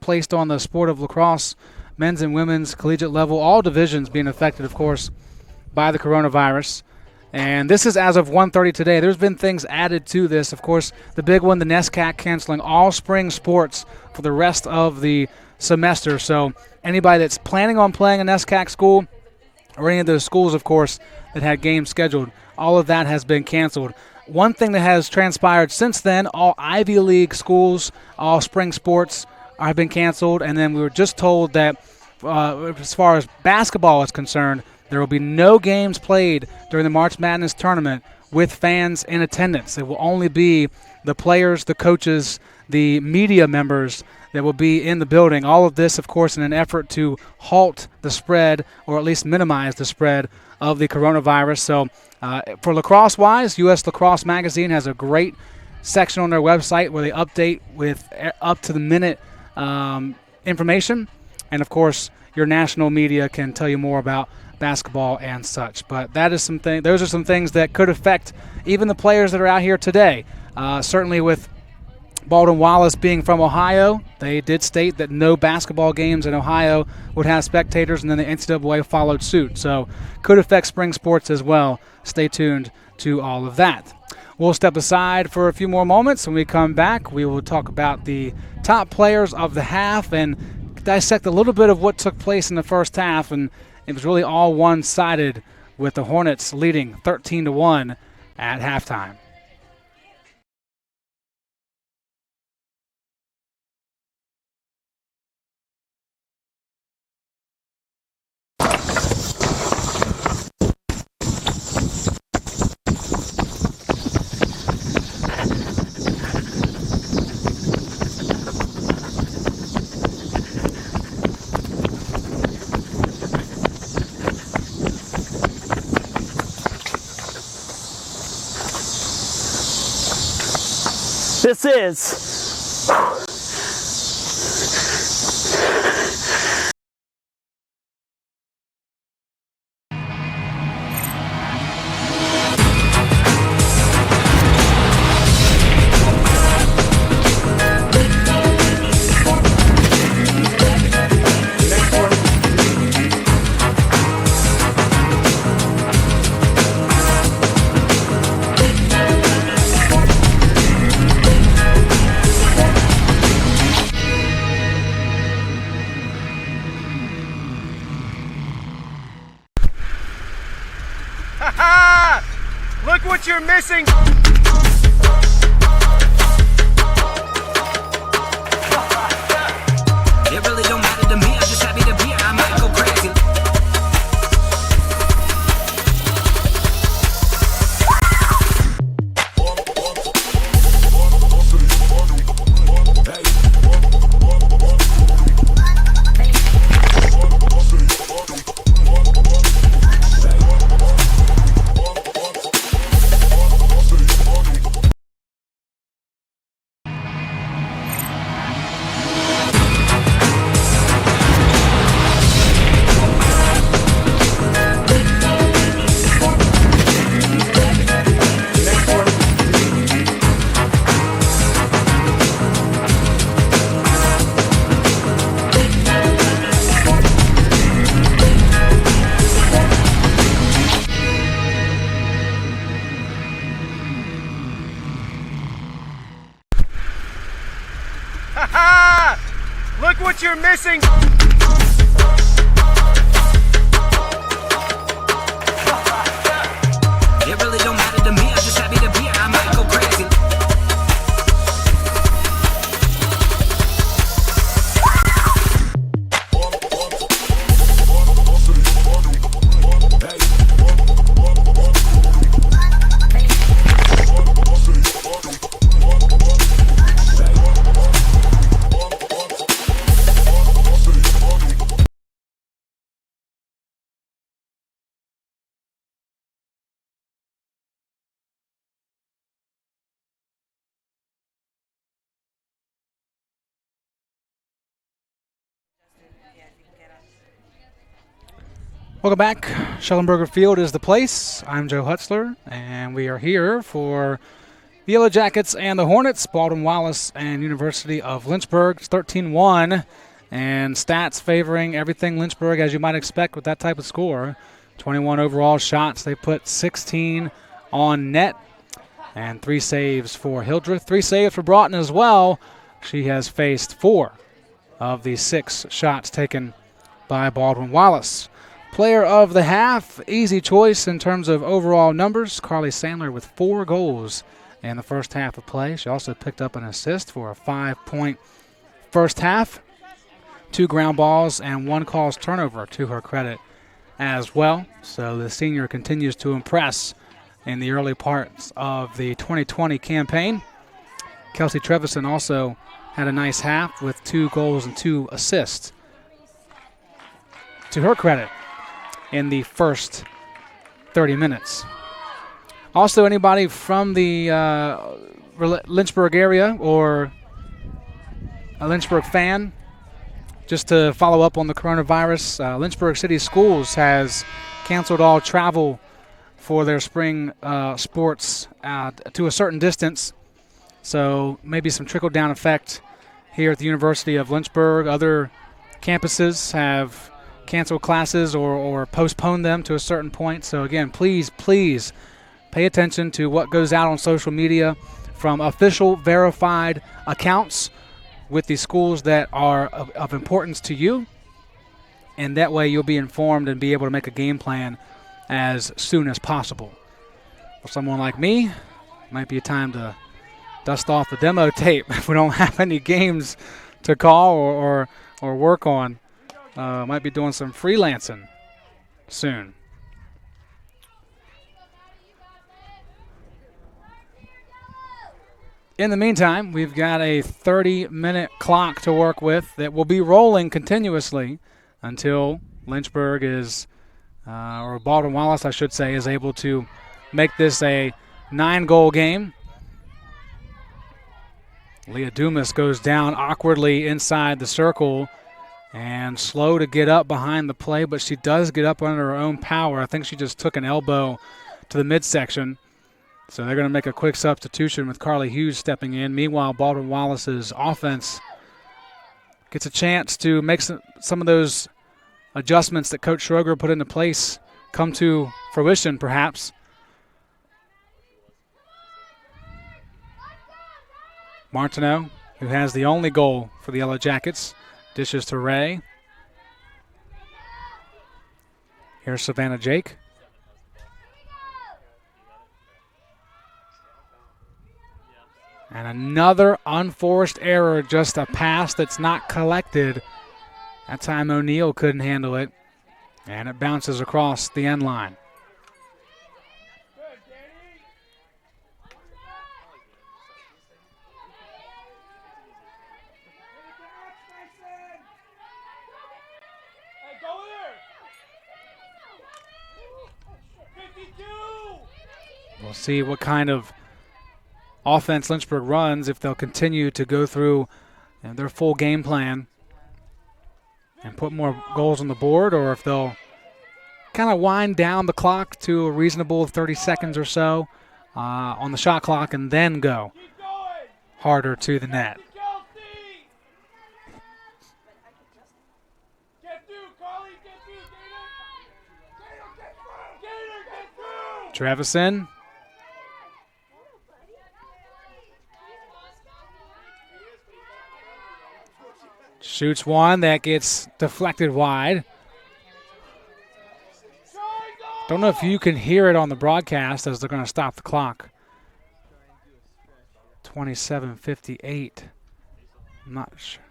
placed on the sport of lacrosse, men's and women's, collegiate level, all divisions being affected, of course, by the coronavirus. And this is as of 1:30 today. There's been things added to this. Of course, the big one, the NESCAC canceling all spring sports for the rest of the semester. So anybody that's planning on playing a NESCAC school or any of those schools, of course, that had games scheduled, all of that has been canceled. One thing that has transpired since then, all Ivy League schools, all spring sports have been canceled. And then we were just told that as far as basketball is concerned, there will be no games played during the March Madness tournament with fans in attendance. It will only be the players, the coaches, the media members that will be in the building. All of this, of course, in an effort to halt the spread or at least minimize the spread of the coronavirus. So for lacrosse-wise, U.S. Lacrosse Magazine has a great section on their website where they update with up-to-the-minute information. And, of course, your national media can tell you more about basketball and such. But that is those are some things that could affect even the players that are out here today. Certainly with Baldwin Wallace being from Ohio, they did state that no basketball games in Ohio would have spectators, and then the NCAA followed suit. So could affect spring sports as well. Stay tuned to all of that. We'll step aside for a few more moments. When we come back, we will talk about the top players of the half and dissect a little bit of what took place in the first half. And it was really all one-sided with the Hornets leading 13-1 at halftime. This is Look what you're missing! It really don't matter to me, I'm just happy to be here, I might go crazy. what you're missing. It really don't matter to me, I'm just happy to be here, I might go crazy. Welcome back. Schellenberger Field is the place. I'm Joe Hutzler, and we are here for the Yellow Jackets and the Hornets, Baldwin Wallace and University of Lynchburg. It's 13-1, and stats favoring everything Lynchburg, as you might expect with that type of score. 21 overall shots. They put 16 on net, and 3 saves for Hildreth. 3 saves for Broughton as well. She has faced 4 of the 6 shots taken by Baldwin Wallace. Player of the half, easy choice in terms of overall numbers. Carly Sandler with 4 goals in the first half of play. She also picked up an assist for a 5-point first half. 2 ground balls and 1 caused turnover to her credit as well. So the senior continues to impress in the early parts of the 2020 campaign. Kelsey Trevison also had a nice half with 2 goals and 2 assists to her credit in the first 30 minutes. Also, anybody from the Lynchburg area or a Lynchburg fan, just to follow up on the coronavirus, Lynchburg City Schools has canceled all travel for their spring sports to a certain distance. So maybe some trickle-down effect here at the University of Lynchburg. Other campuses have cancel classes or postpone them to a certain point. So again, please pay attention to what goes out on social media from official verified accounts with the schools that are of importance to you, and that way you'll be informed and be able to make a game plan as soon as possible. For someone like me, it might be a time to dust off the demo tape if we don't have any games to call or work on. Might be doing some freelancing soon. In the meantime, we've got a 30-minute clock to work with that will be rolling continuously until Lynchburg is, or Baldwin Wallace, I should say, is able to make this a 9-goal game. Leah Dumas goes down awkwardly inside the circle and slow to get up behind the play, but she does get up under her own power. I think she just took an elbow to the midsection. So they're going to make a quick substitution with Carly Hughes stepping in. Meanwhile, Baldwin Wallace's offense gets a chance to make some of those adjustments that Coach Schroger put into place come to fruition, perhaps. Martineau, who has the only goal for the Yellow Jackets, dishes to Ray. Here's Savannah Jake. And another unforced error, just a pass that's not collected. That time O'Neal couldn't handle it, and it bounces across the end line. We'll see what kind of offense Lynchburg runs, if they'll continue to go through their full game plan and put more goals on the board, or if they'll kind of wind down the clock to a reasonable 30 seconds or so on the shot clock and then go harder to the net. Trevison. Shoots one that gets deflected wide. Don't know if you can hear it on the broadcast as they're going to stop the clock. 27:58. I'm not sure.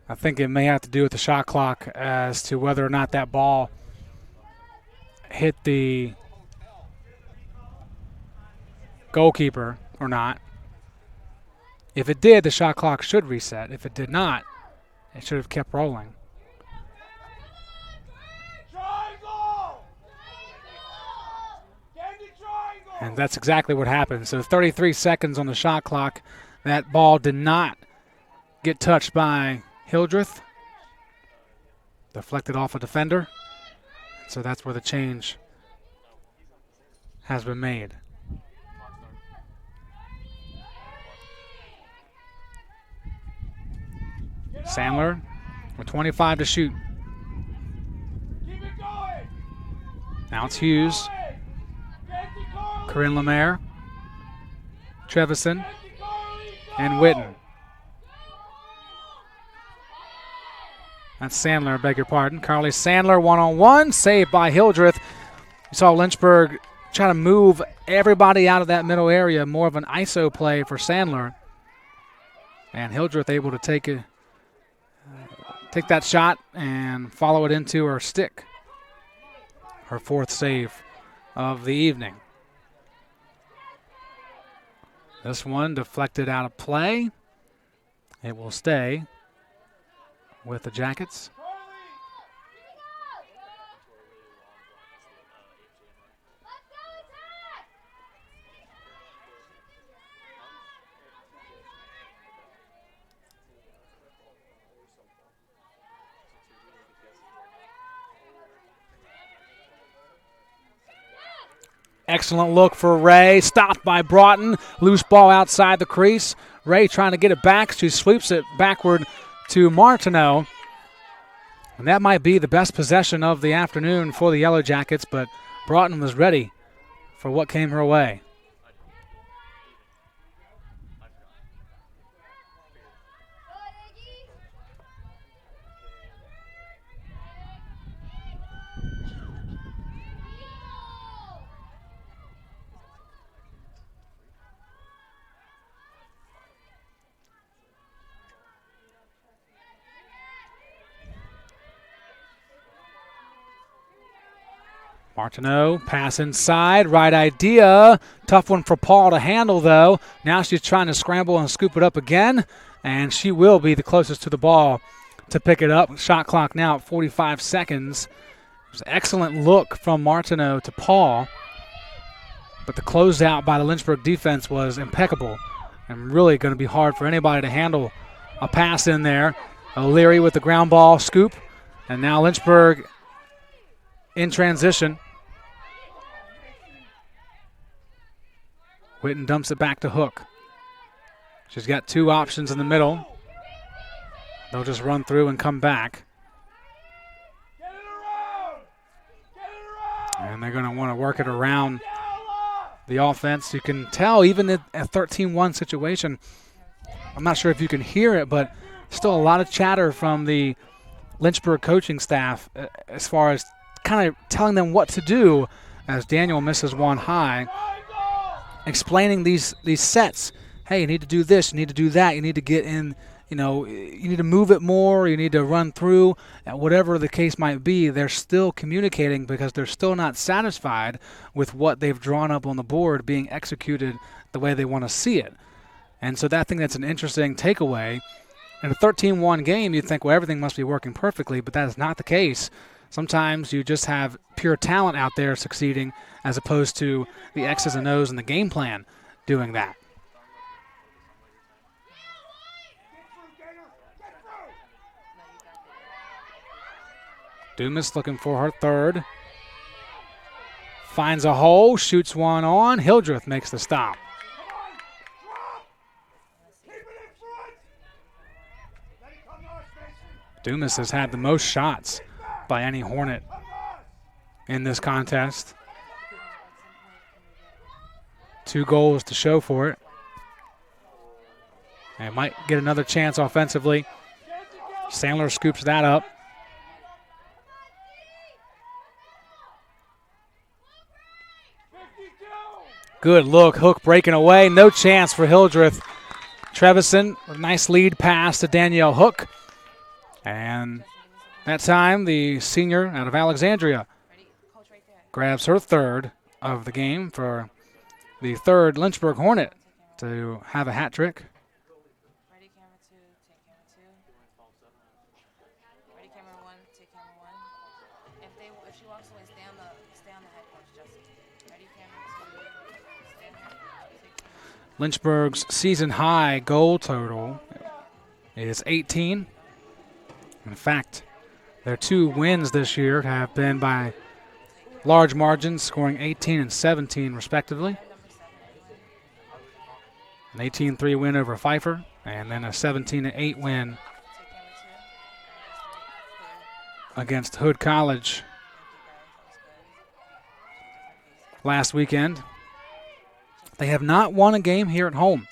I think it may have to do with the shot clock as to whether or not that ball hit the goalkeeper or not. If it did, the shot clock should reset. If it did not, it should have kept rolling. And that's exactly what happened. So 33 seconds on the shot clock. That ball did not get touched by Hildreth. Deflected off a defender. So that's where the change has been made. Sandler with 25 to shoot. Now it's Hughes. Corinne Lemaire. Trevison. And Witten. That's Sandler, beg your pardon. Carly Sandler one-on-one. Saved by Hildreth. You saw Lynchburg try to move everybody out of that middle area. More of an ISO play for Sandler. And Hildreth able to take that shot and follow it into her stick. Her fourth save of the evening. This one deflected out of play. It will stay with the Jackets. Excellent look for Ray. Stopped by Broughton. Loose ball outside the crease. Ray trying to get it back. She sweeps it backward to Martineau. And that might be the best possession of the afternoon for the Yellow Jackets, but Broughton was ready for what came her way. Martineau, pass inside, right idea. Tough one for Paul to handle, though. Now she's trying to scramble and scoop it up again, and she will be the closest to the ball to pick it up. Shot clock now at 45 seconds. It was an excellent look from Martineau to Paul, but the closeout by the Lynchburg defense was impeccable and really going to be hard for anybody to handle a pass in there. O'Leary with the ground ball scoop, and now Lynchburg in transition. Witten dumps it back to Hook. She's got two options in the middle. They'll just run through and come back. And they're going to want to work it around the offense. You can tell even in a 13-1 situation, I'm not sure if you can hear it, but still a lot of chatter from the Lynchburg coaching staff as far as kind of telling them what to do as Daniel misses one high, explaining these sets. Hey, you need to do this, you need to do that, you need to get in, you need to move it more, you need to run through, whatever the case might be. They're still communicating because they're still not satisfied with what they've drawn up on the board being executed the way they want to see it. And so I think that's an interesting takeaway. In a 13-1 game, you'd think, well, everything must be working perfectly, but that is not the case. Sometimes you just have pure talent out there succeeding as opposed to the X's and O's and the game plan doing that. Dumas looking for her third. Finds a hole, shoots one on. Hildreth makes the stop. Dumas has had the most shots by any Hornet in this contest. 2 goals to show for it. And might get another chance offensively. Sandler scoops that up. Good look, Hook breaking away. No chance for Hildreth. Trevison, a nice lead pass to Danielle Hook. And that time, the senior out of Alexandria grabs her 3rd of the game for the 3rd Lynchburg Hornet to have a hat trick. Ready, camera 2, take camera 2. Ready, camera 1, take camera 1. If she walks away, stay on the head coach, Justin. Ready, camera 2, stand there, take camera 2. Lynchburg's season high goal total is 18. In fact, their 2 wins this year have been by large margins, scoring 18 and 17 respectively. An 18-3 win over Pfeiffer, and then a 17-8 win against Hood College last weekend. They have not won a game here at home.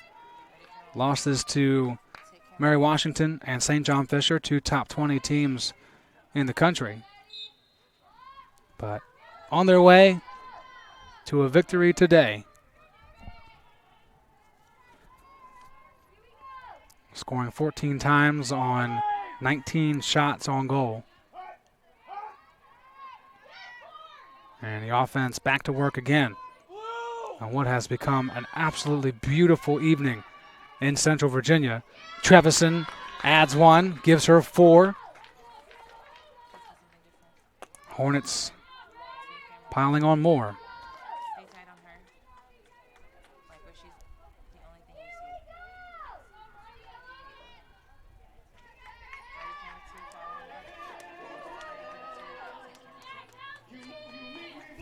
Losses to Mary Washington and St. John Fisher, 2 top 20 teams in the country. But on their way to a victory today. Scoring 14 times on 19 shots on goal. And the offense back to work again on what has become an absolutely beautiful evening in Central Virginia. Trevison adds 1, gives her 4. Hornets piling on more. Stay tight on her. Like where she's the only thing you see. Ready, camera 2, follow her. Ready,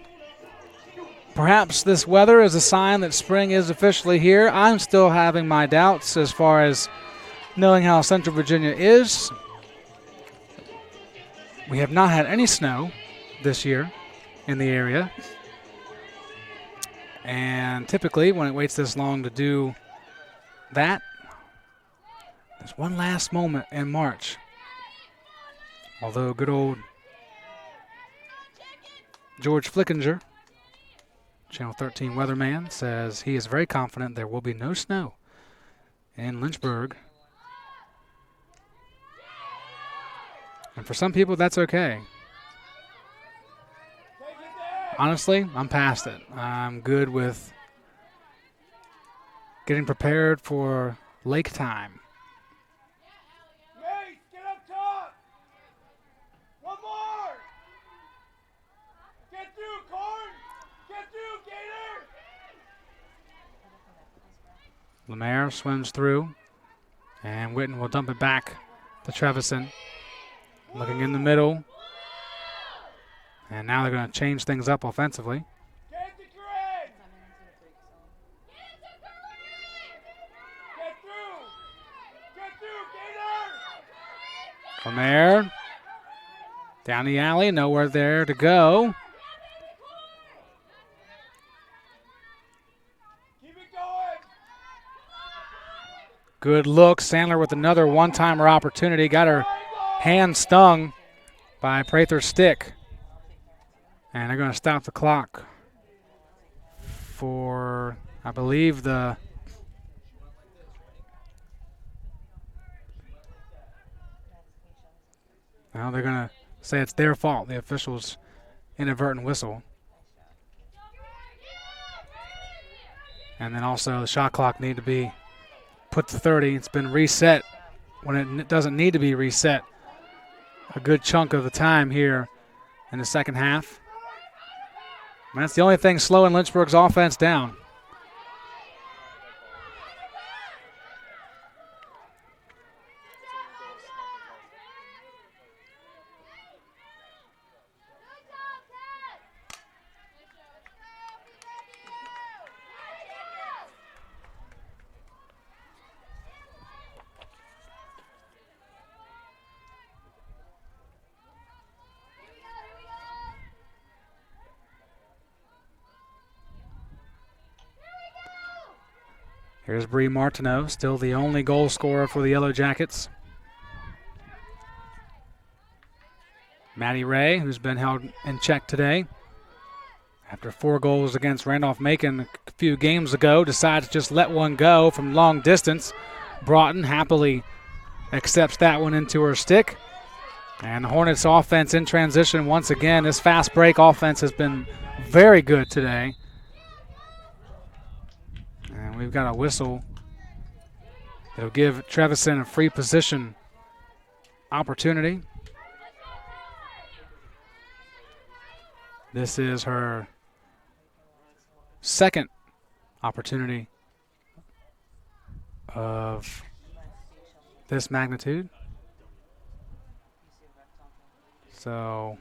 camera 2, take camera 2. Perhaps this weather is a sign that spring is officially here. I'm still having my doubts as far as knowing how Central Virginia is. We have not had any snow this year in the area. And typically when it waits this long to do that, there's one last moment in March. Although good old George Flickinger, Channel 13 weatherman, says he is very confident there will be no snow in Lynchburg. And for some people, that's okay. Honestly, I'm past it. I'm good with getting prepared for lake time. Mace, get up top! One more! Get through, Corn! Get through, Gator! Lemaire swims through, and Witten will dump it back to Trevison. Looking in the middle. And now they're going to change things up offensively. Get to Greg! Get through, Gator! From there, down the alley, nowhere there to go. Keep it going! Good look. Sandler with another one-timer opportunity. Got her hand stung by Prather's stick. And they're going to stop the clock for, I believe, the well, they're going to say it's their fault, the officials' inadvertent whistle. And then also the shot clock need to be put to 30. It's been reset when it doesn't need to be reset a good chunk of the time here in the second half. And that's the only thing slowing Lynchburg's offense down. Here's Bree Martineau, still the only goal scorer for the Yellow Jackets. Maddie Ray, who's been held in check today after 4 goals against Randolph-Macon a few games ago, decides to just let one go from long distance. Broughton happily accepts that one into her stick. And the Hornets offense in transition once again. This fast break offense has been very good today. And we've got a whistle that'll give Trevisan a free position opportunity. This is her second opportunity of this magnitude. So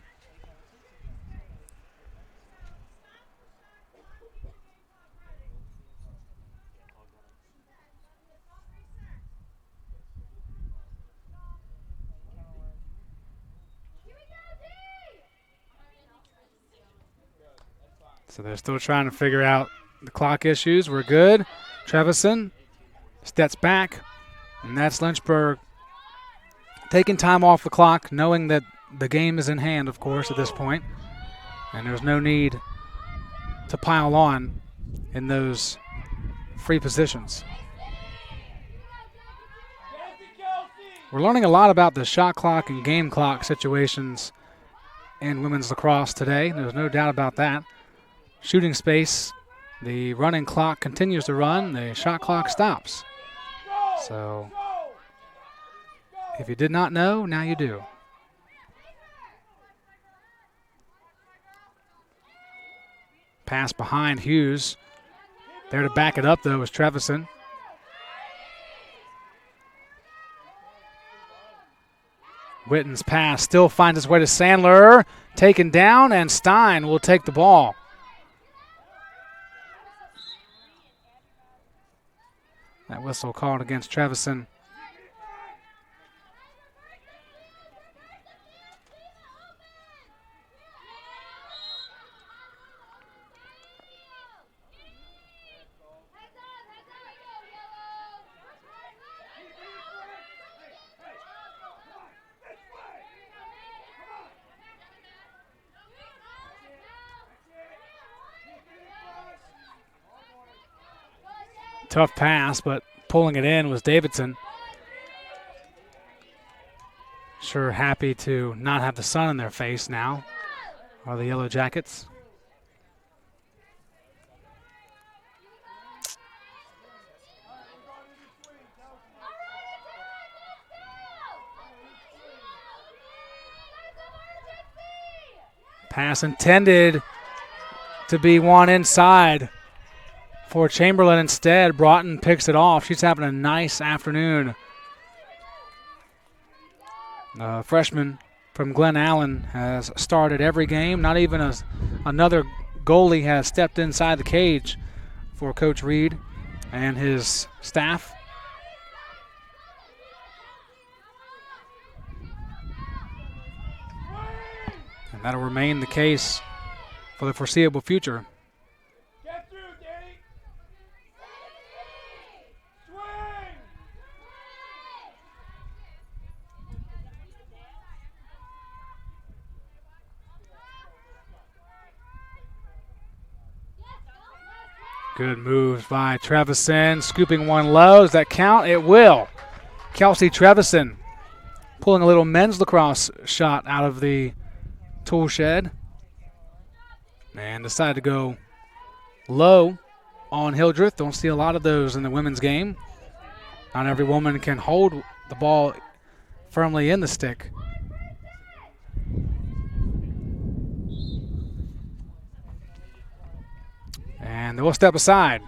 they're still trying to figure out the clock issues. We're good. Trevisan steps back, and that's Lynchburg taking time off the clock, knowing that the game is in hand, of course, at this point, and there's no need to pile on in those free positions. We're learning a lot about the shot clock and game clock situations in women's lacrosse today. There's no doubt about that. Shooting space, the running clock continues to run, the shot clock stops. So if you did not know, now you do. Pass behind Hughes. There to back it up, though, is Trevisan. Witten's pass still finds its way to Sandler. Taken down, and Stein will take the ball. That whistle called against Trevisan. Tough pass, but pulling it in was Davidson. Sure happy to not have the sun in their face now, are the Yellow Jackets. Pass intended to be one inside for Chamberlain. Instead, Broughton picks it off. She's having a nice afternoon. Freshman from Glen Allen has started every game. Not even another goalie has stepped inside the cage for Coach Reed and his staff. And that'll remain the case for the foreseeable future. Good moves by Trevisan, scooping one low. Does that count? It will. Kelsey Trevisan pulling a little men's lacrosse shot out of the tool shed. And decided to go low on Hildreth. Don't see a lot of those in the women's game. Not every woman can hold the ball firmly in the stick. And we'll step aside.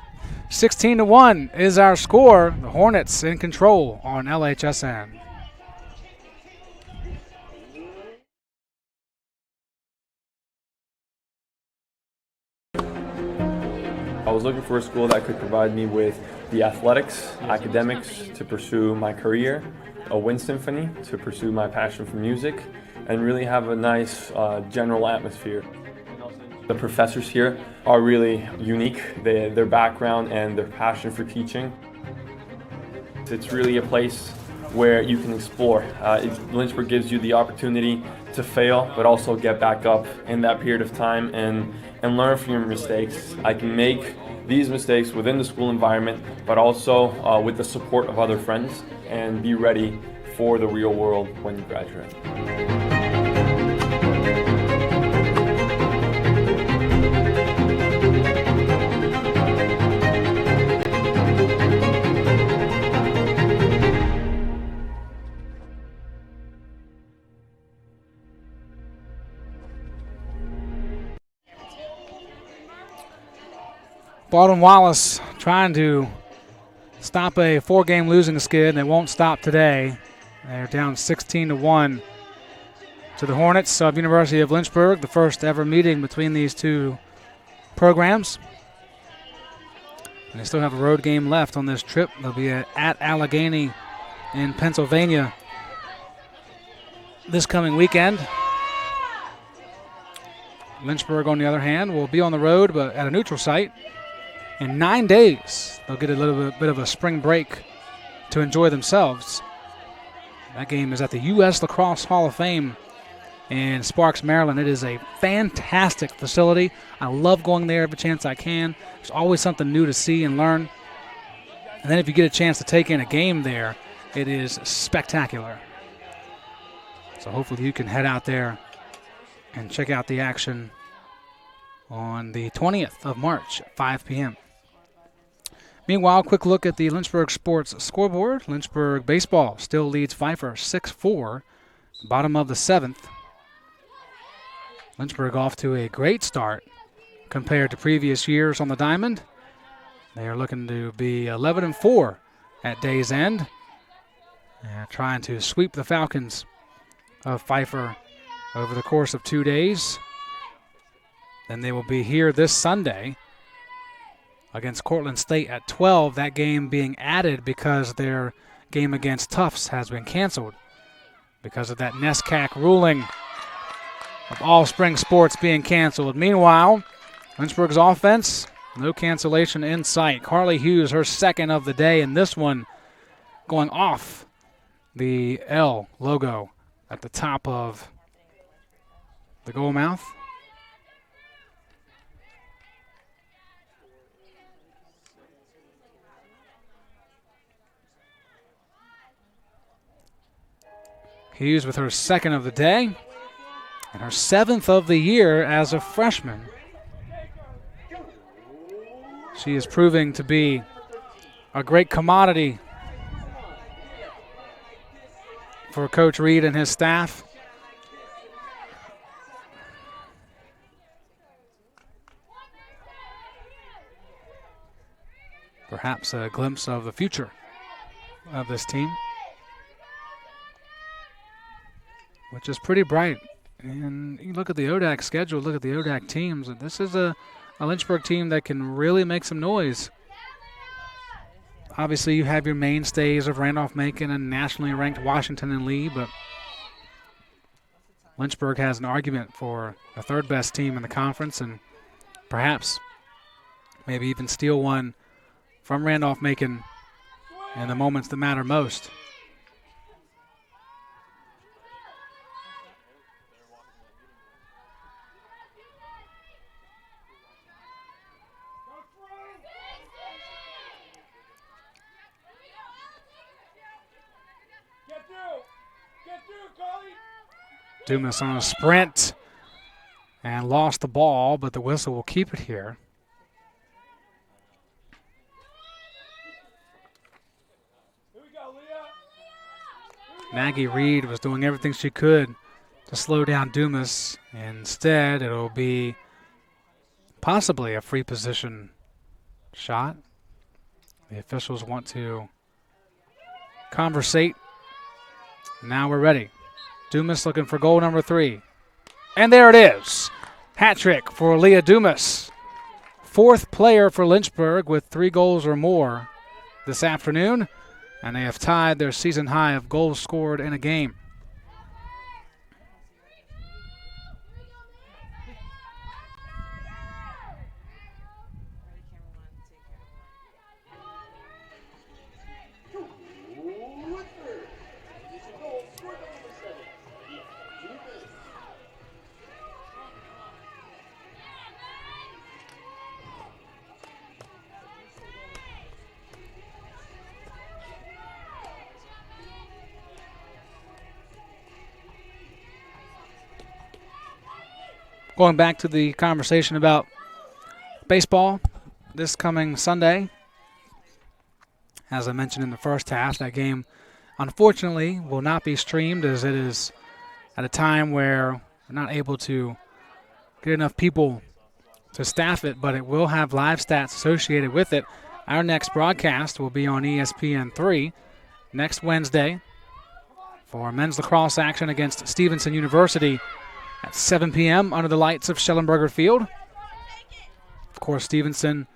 16-1 is our score. The Hornets in control on LHSN. I was looking for a school that could provide me with the athletics, academics to pursue my career, a wind symphony to pursue my passion for music, and really have a nice general atmosphere. The professors here are really unique. Their background and their passion for teaching It's really a place where you can explore. Lynchburg gives you the opportunity to fail, but also get back up in that period of time and learn from your mistakes. I can make these mistakes within the school environment, but also with the support of other friends, and be ready for the real world when you graduate. Baldwin Wallace trying to stop a 4-game losing skid, and they won't stop today. They're down 16-1 to the Hornets of University of Lynchburg, the first ever meeting between these two programs. And they still have a road game left on this trip. They'll be at Allegheny in Pennsylvania this coming weekend. Lynchburg, on the other hand, will be on the road but at a neutral site. In 9 days, they'll get a little bit of a spring break to enjoy themselves. That game is at the U.S. Lacrosse Hall of Fame in Sparks, Maryland. It is a fantastic facility. I love going there every chance I can. There's always something new to see and learn. And then if you get a chance to take in a game there, it is spectacular. So hopefully you can head out there and check out the action on the 20th of March at 5 p.m. Meanwhile, quick look at the Lynchburg sports scoreboard. Lynchburg baseball still leads Pfeiffer 6-4, bottom of the 7th. Lynchburg off to a great start compared to previous years on the diamond. They are looking to be 11-4 at day's end. They're trying to sweep the Falcons of Pfeiffer over the course of 2 days. Then they will be here this Sunday against Cortland State at 12. That game being added because their game against Tufts has been canceled because of that NESCAC ruling of all spring sports being canceled. Meanwhile, Lynchburg's offense, no cancellation in sight. Carly Hughes, her second of the day, and this one going off the L logo at the top of the goal mouth. Hughes with her second of the day and her 7th of the year as a freshman. She is proving to be a great commodity for Coach Reed and his staff. Perhaps a glimpse of the future of this team, which is pretty bright. And you look at the ODAC schedule, look at the ODAC teams, and this is a Lynchburg team that can really make some noise. Obviously, you have your mainstays of Randolph-Macon and nationally ranked Washington and Lee, but Lynchburg has an argument for the third best team in the conference, and perhaps maybe even steal one from Randolph-Macon in the moments that matter most. Dumas on a sprint and lost the ball, but the whistle will keep it here. Maggie Reed was doing everything she could to slow down Dumas. Instead, it'll be possibly a free position shot. The officials want to conversate. Now we're ready. Dumas looking for goal number 3. And there it is. Hat trick for Leah Dumas. 4th player for Lynchburg with 3 goals or more this afternoon. And they have tied their season high of goals scored in a game. Going back to the conversation about baseball this coming Sunday, as I mentioned in the first half, that game unfortunately will not be streamed as it is at a time where we're not able to get enough people to staff it, but it will have live stats associated with it. Our next broadcast will be on ESPN3 next Wednesday for men's lacrosse action against Stevenson University at 7 p.m. under the lights of Schellenberger Field. Of course, Stevenson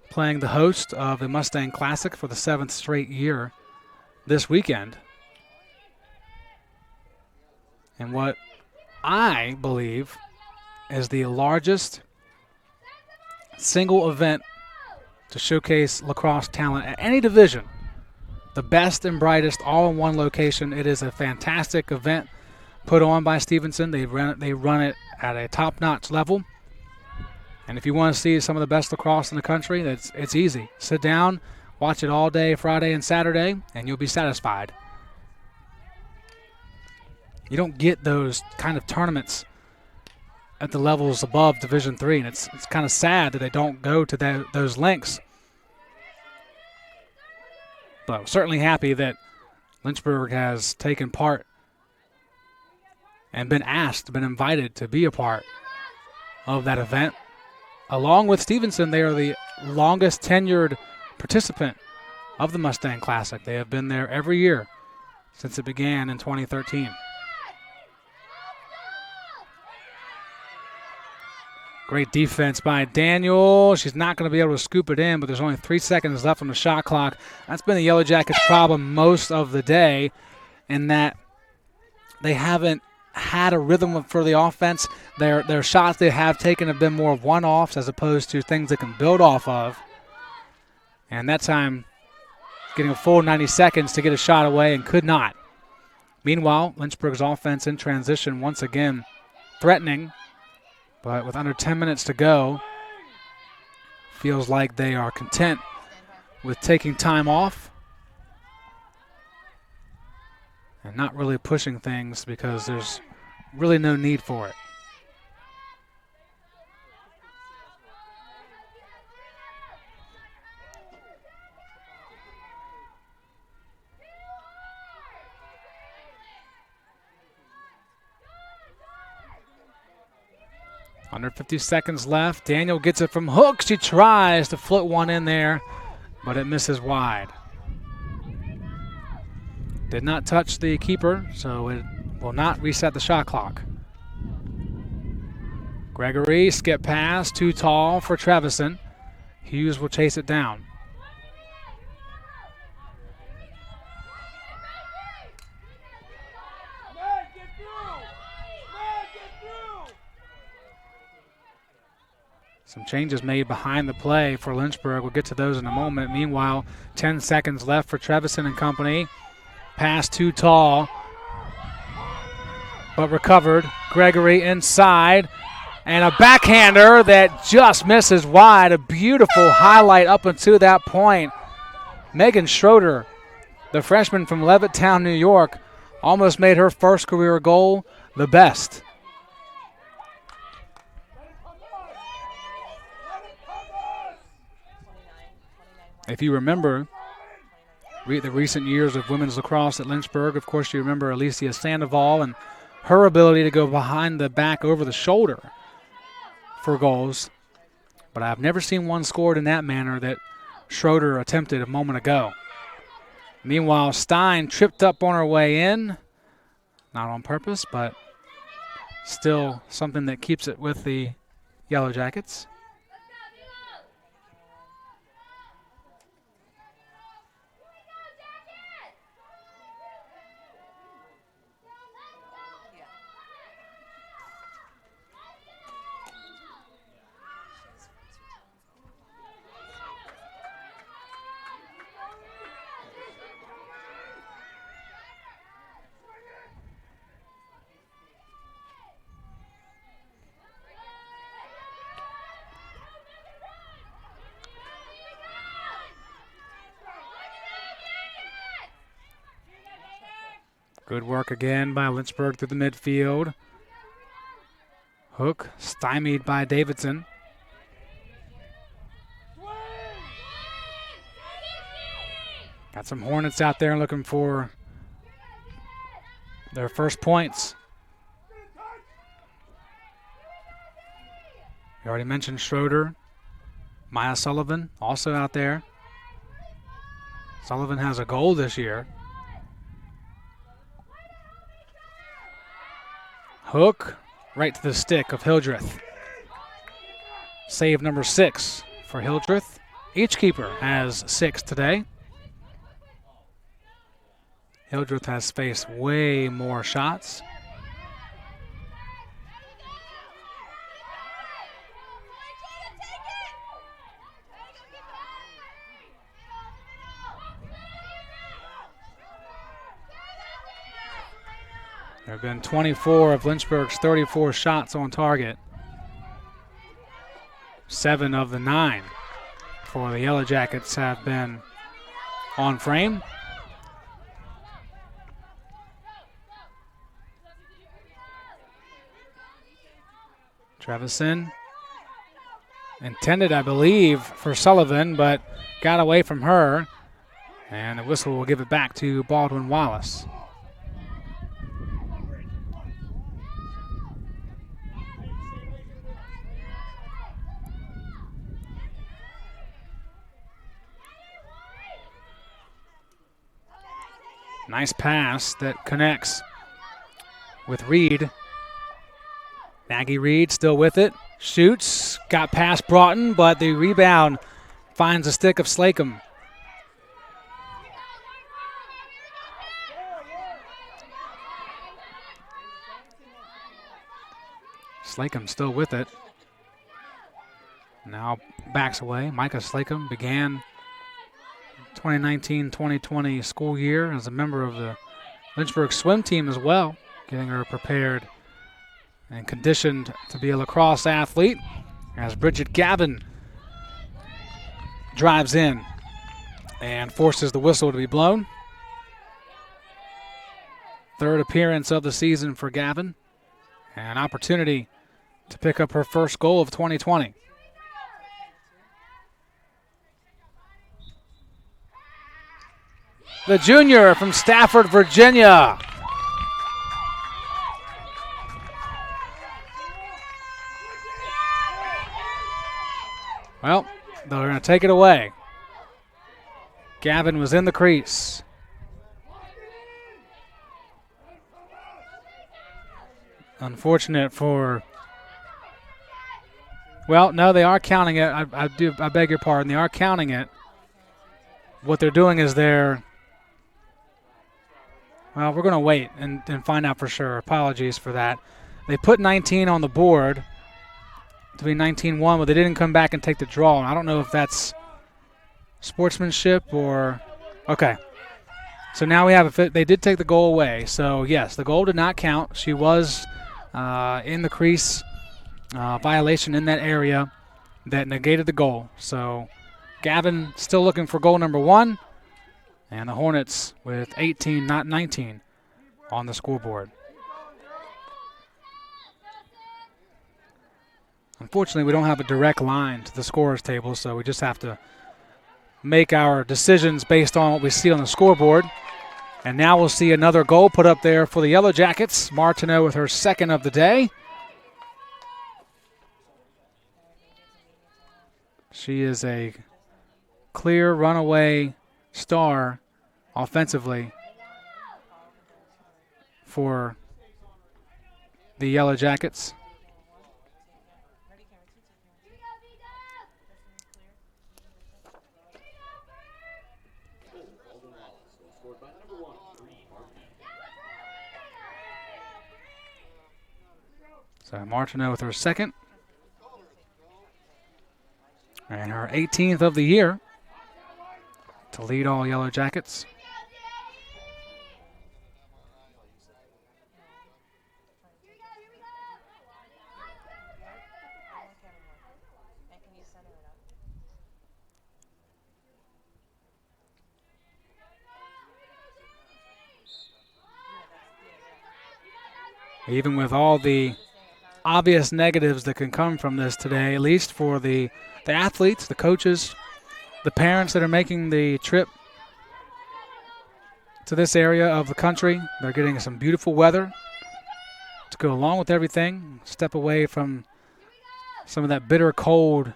playing the host of the Mustang Classic for the 7th straight year this weekend. And what I believe is the largest single event to showcase lacrosse talent at any division. The best and brightest all in one location. It is a fantastic event put on by Stevenson. They run it at a top-notch level. And if you want to see some of the best lacrosse in the country, it's easy. Sit down, watch it all day, Friday and Saturday, and you'll be satisfied. You don't get those kind of tournaments at the levels above Division III, and it's kind of sad that they don't go to those lengths. But I'm certainly happy that Lynchburg has taken part and been invited to be a part of that event. Along with Stevenson, they are the longest tenured participant of the Mustang Classic. They have been there every year since it began in 2013. Great defense by Daniel. She's not going to be able to scoop it in, but there's only 3 seconds left on the shot clock. That's been the Yellow Jackets' problem most of the day, in that they haven't had a rhythm for the offense. Their shots they have taken have been more one-offs as opposed to things they can build off of. And that time, getting a full 90 seconds to get a shot away and could not. Meanwhile, Lynchburg's offense in transition once again threatening, but with under 10 minutes to go, feels like they are content with taking time off and not really pushing things because there's really no need for it. Under 50 seconds left. Daniel gets it from hook. She tries to float one in there, but it misses wide. Did not touch the keeper, so it will not reset the shot clock. Gregory, skip pass, too tall for Trevison. Hughes will chase it down. Some changes made behind the play for Lynchburg. We'll get to those in a moment. Meanwhile, 10 seconds left for Trevison and company. Pass too tall, but recovered. Gregory inside, and a backhander that just misses wide. A beautiful highlight up until that point. Megan Schroeder, the freshman from Levittown, New York, almost made her first career goal the best. If you remember the recent years of women's lacrosse at Lynchburg, of course you remember Alicia Sandoval and her ability to go behind the back over the shoulder for goals. But I've never seen one scored in that manner that Schroeder attempted a moment ago. Meanwhile, Stein tripped up on her way in. Not on purpose, but still something that keeps it with the Yellow Jackets. Good work again by Lynchburg through the midfield. Hook stymied by Davidson. Got some Hornets out there looking for their first points. We already mentioned Schroeder. Maya Sullivan also out there. Sullivan has a goal this year. Hook right to the stick of Hildreth. Save number 6 for Hildreth. Each keeper has 6 today. Hildreth has faced way more shots. There have been 24 of Lynchburg's 34 shots on target. 7 of the 9 for the Yellow Jackets have been on frame. Trevison intended, I believe, for Sullivan, but got away from her. And the whistle will give it back to Baldwin Wallace. Nice pass that connects with Reed. Maggie Reed still with it. Shoots. Got past Broughton, but the rebound finds the stick of Slacum. Slacum still with it. Now backs away. Micah Slacum began 2019-2020 school year as a member of the Lynchburg swim team as well, getting her prepared and conditioned to be a lacrosse athlete as Bridget Gavin drives in and forces the whistle to be blown. Third appearance of the season for Gavin. An opportunity to pick up her first goal of 2020. The junior from Stafford, Virginia. Well, they're going to take it away. Gavin was in the crease. Unfortunate for... Well, no, they are counting it. I beg your pardon. They are counting it. What they're doing is they're... Well, we're going to wait and find out for sure. Apologies for that. They put 19 on the board to be 19-1, but they didn't come back and take the draw. And I don't know if that's sportsmanship or... Okay. So now we have they did take the goal away. So, yes, the goal did not count. She was in the crease violation in that area that negated the goal. So Gavin still looking for goal number 1. And the Hornets with 18, not 19, on the scoreboard. Unfortunately, we don't have a direct line to the scorers table, so we just have to make our decisions based on what we see on the scoreboard. And now we'll see another goal put up there for the Yellow Jackets. Martineau with her second of the day. She is a clear runaway star offensively for the Yellow Jackets. So Martineau with her second. And her 18th of the year to lead all Yellow Jackets. even with all the obvious negatives that can come from this today, at least for the athletes, the coaches, the parents that are making the trip to this area of the country. They're getting some beautiful weather to go along with everything, step away from some of that bitter cold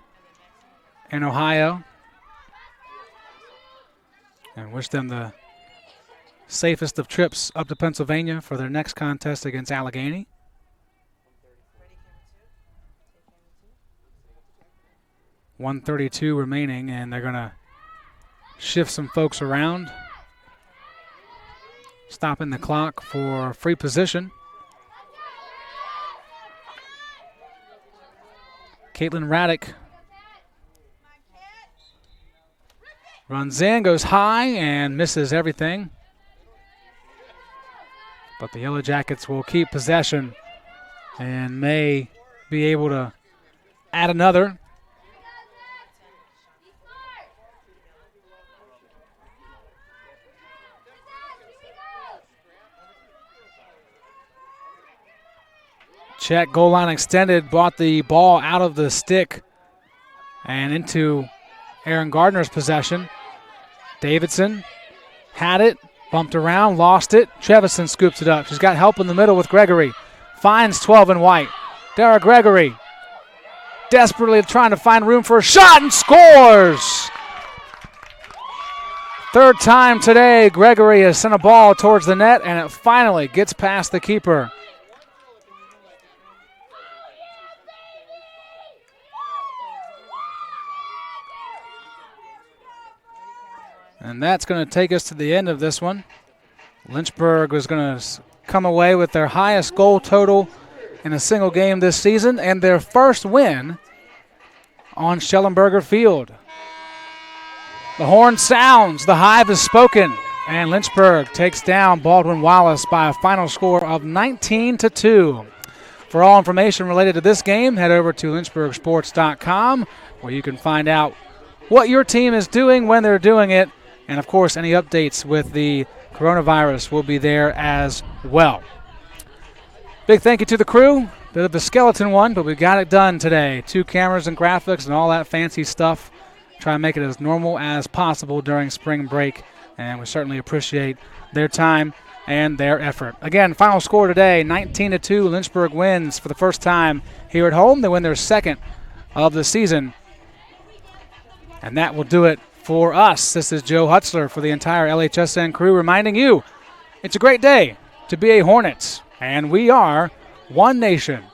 in Ohio, and wish them the safest of trips up to Pennsylvania for their next contest against Allegheny. .132 remaining, and they're going to shift some folks around, stopping the clock for free position. Caitlin Raddick runs in, goes high, and misses everything. But the Yellow Jackets will keep possession and may be able to add another. Check, goal line extended, brought the ball out of the stick and into Aaron Gardner's possession. Davidson had it, bumped around, lost it. Trevison scoops it up. She's got help in the middle with Gregory. Finds 12 and white. Dara Gregory desperately trying to find room for a shot and scores! Third time today, Gregory has sent a ball towards the net, and it finally gets past the keeper. And that's going to take us to the end of this one. Lynchburg was going to come away with their highest goal total in a single game this season and their first win on Schellenberger Field. The horn sounds, the hive is spoken, and Lynchburg takes down Baldwin Wallace by a final score of 19-2. For all information related to this game, head over to lynchburgsports.com, where you can find out what your team is doing when they're doing it. And, of course, any updates with the coronavirus will be there as well. Big thank you to the crew. Bit of a skeleton one, but we got it done today. 2 cameras and graphics and all that fancy stuff. Try and make it as normal as possible during spring break. And we certainly appreciate their time and their effort. Again, final score today, 19-2. Lynchburg wins for the first time here at home. They win their second of the season. And that will do it for us. This is Joe Hutzler for the entire LHSN crew reminding you it's a great day to be a Hornets, and we are one nation.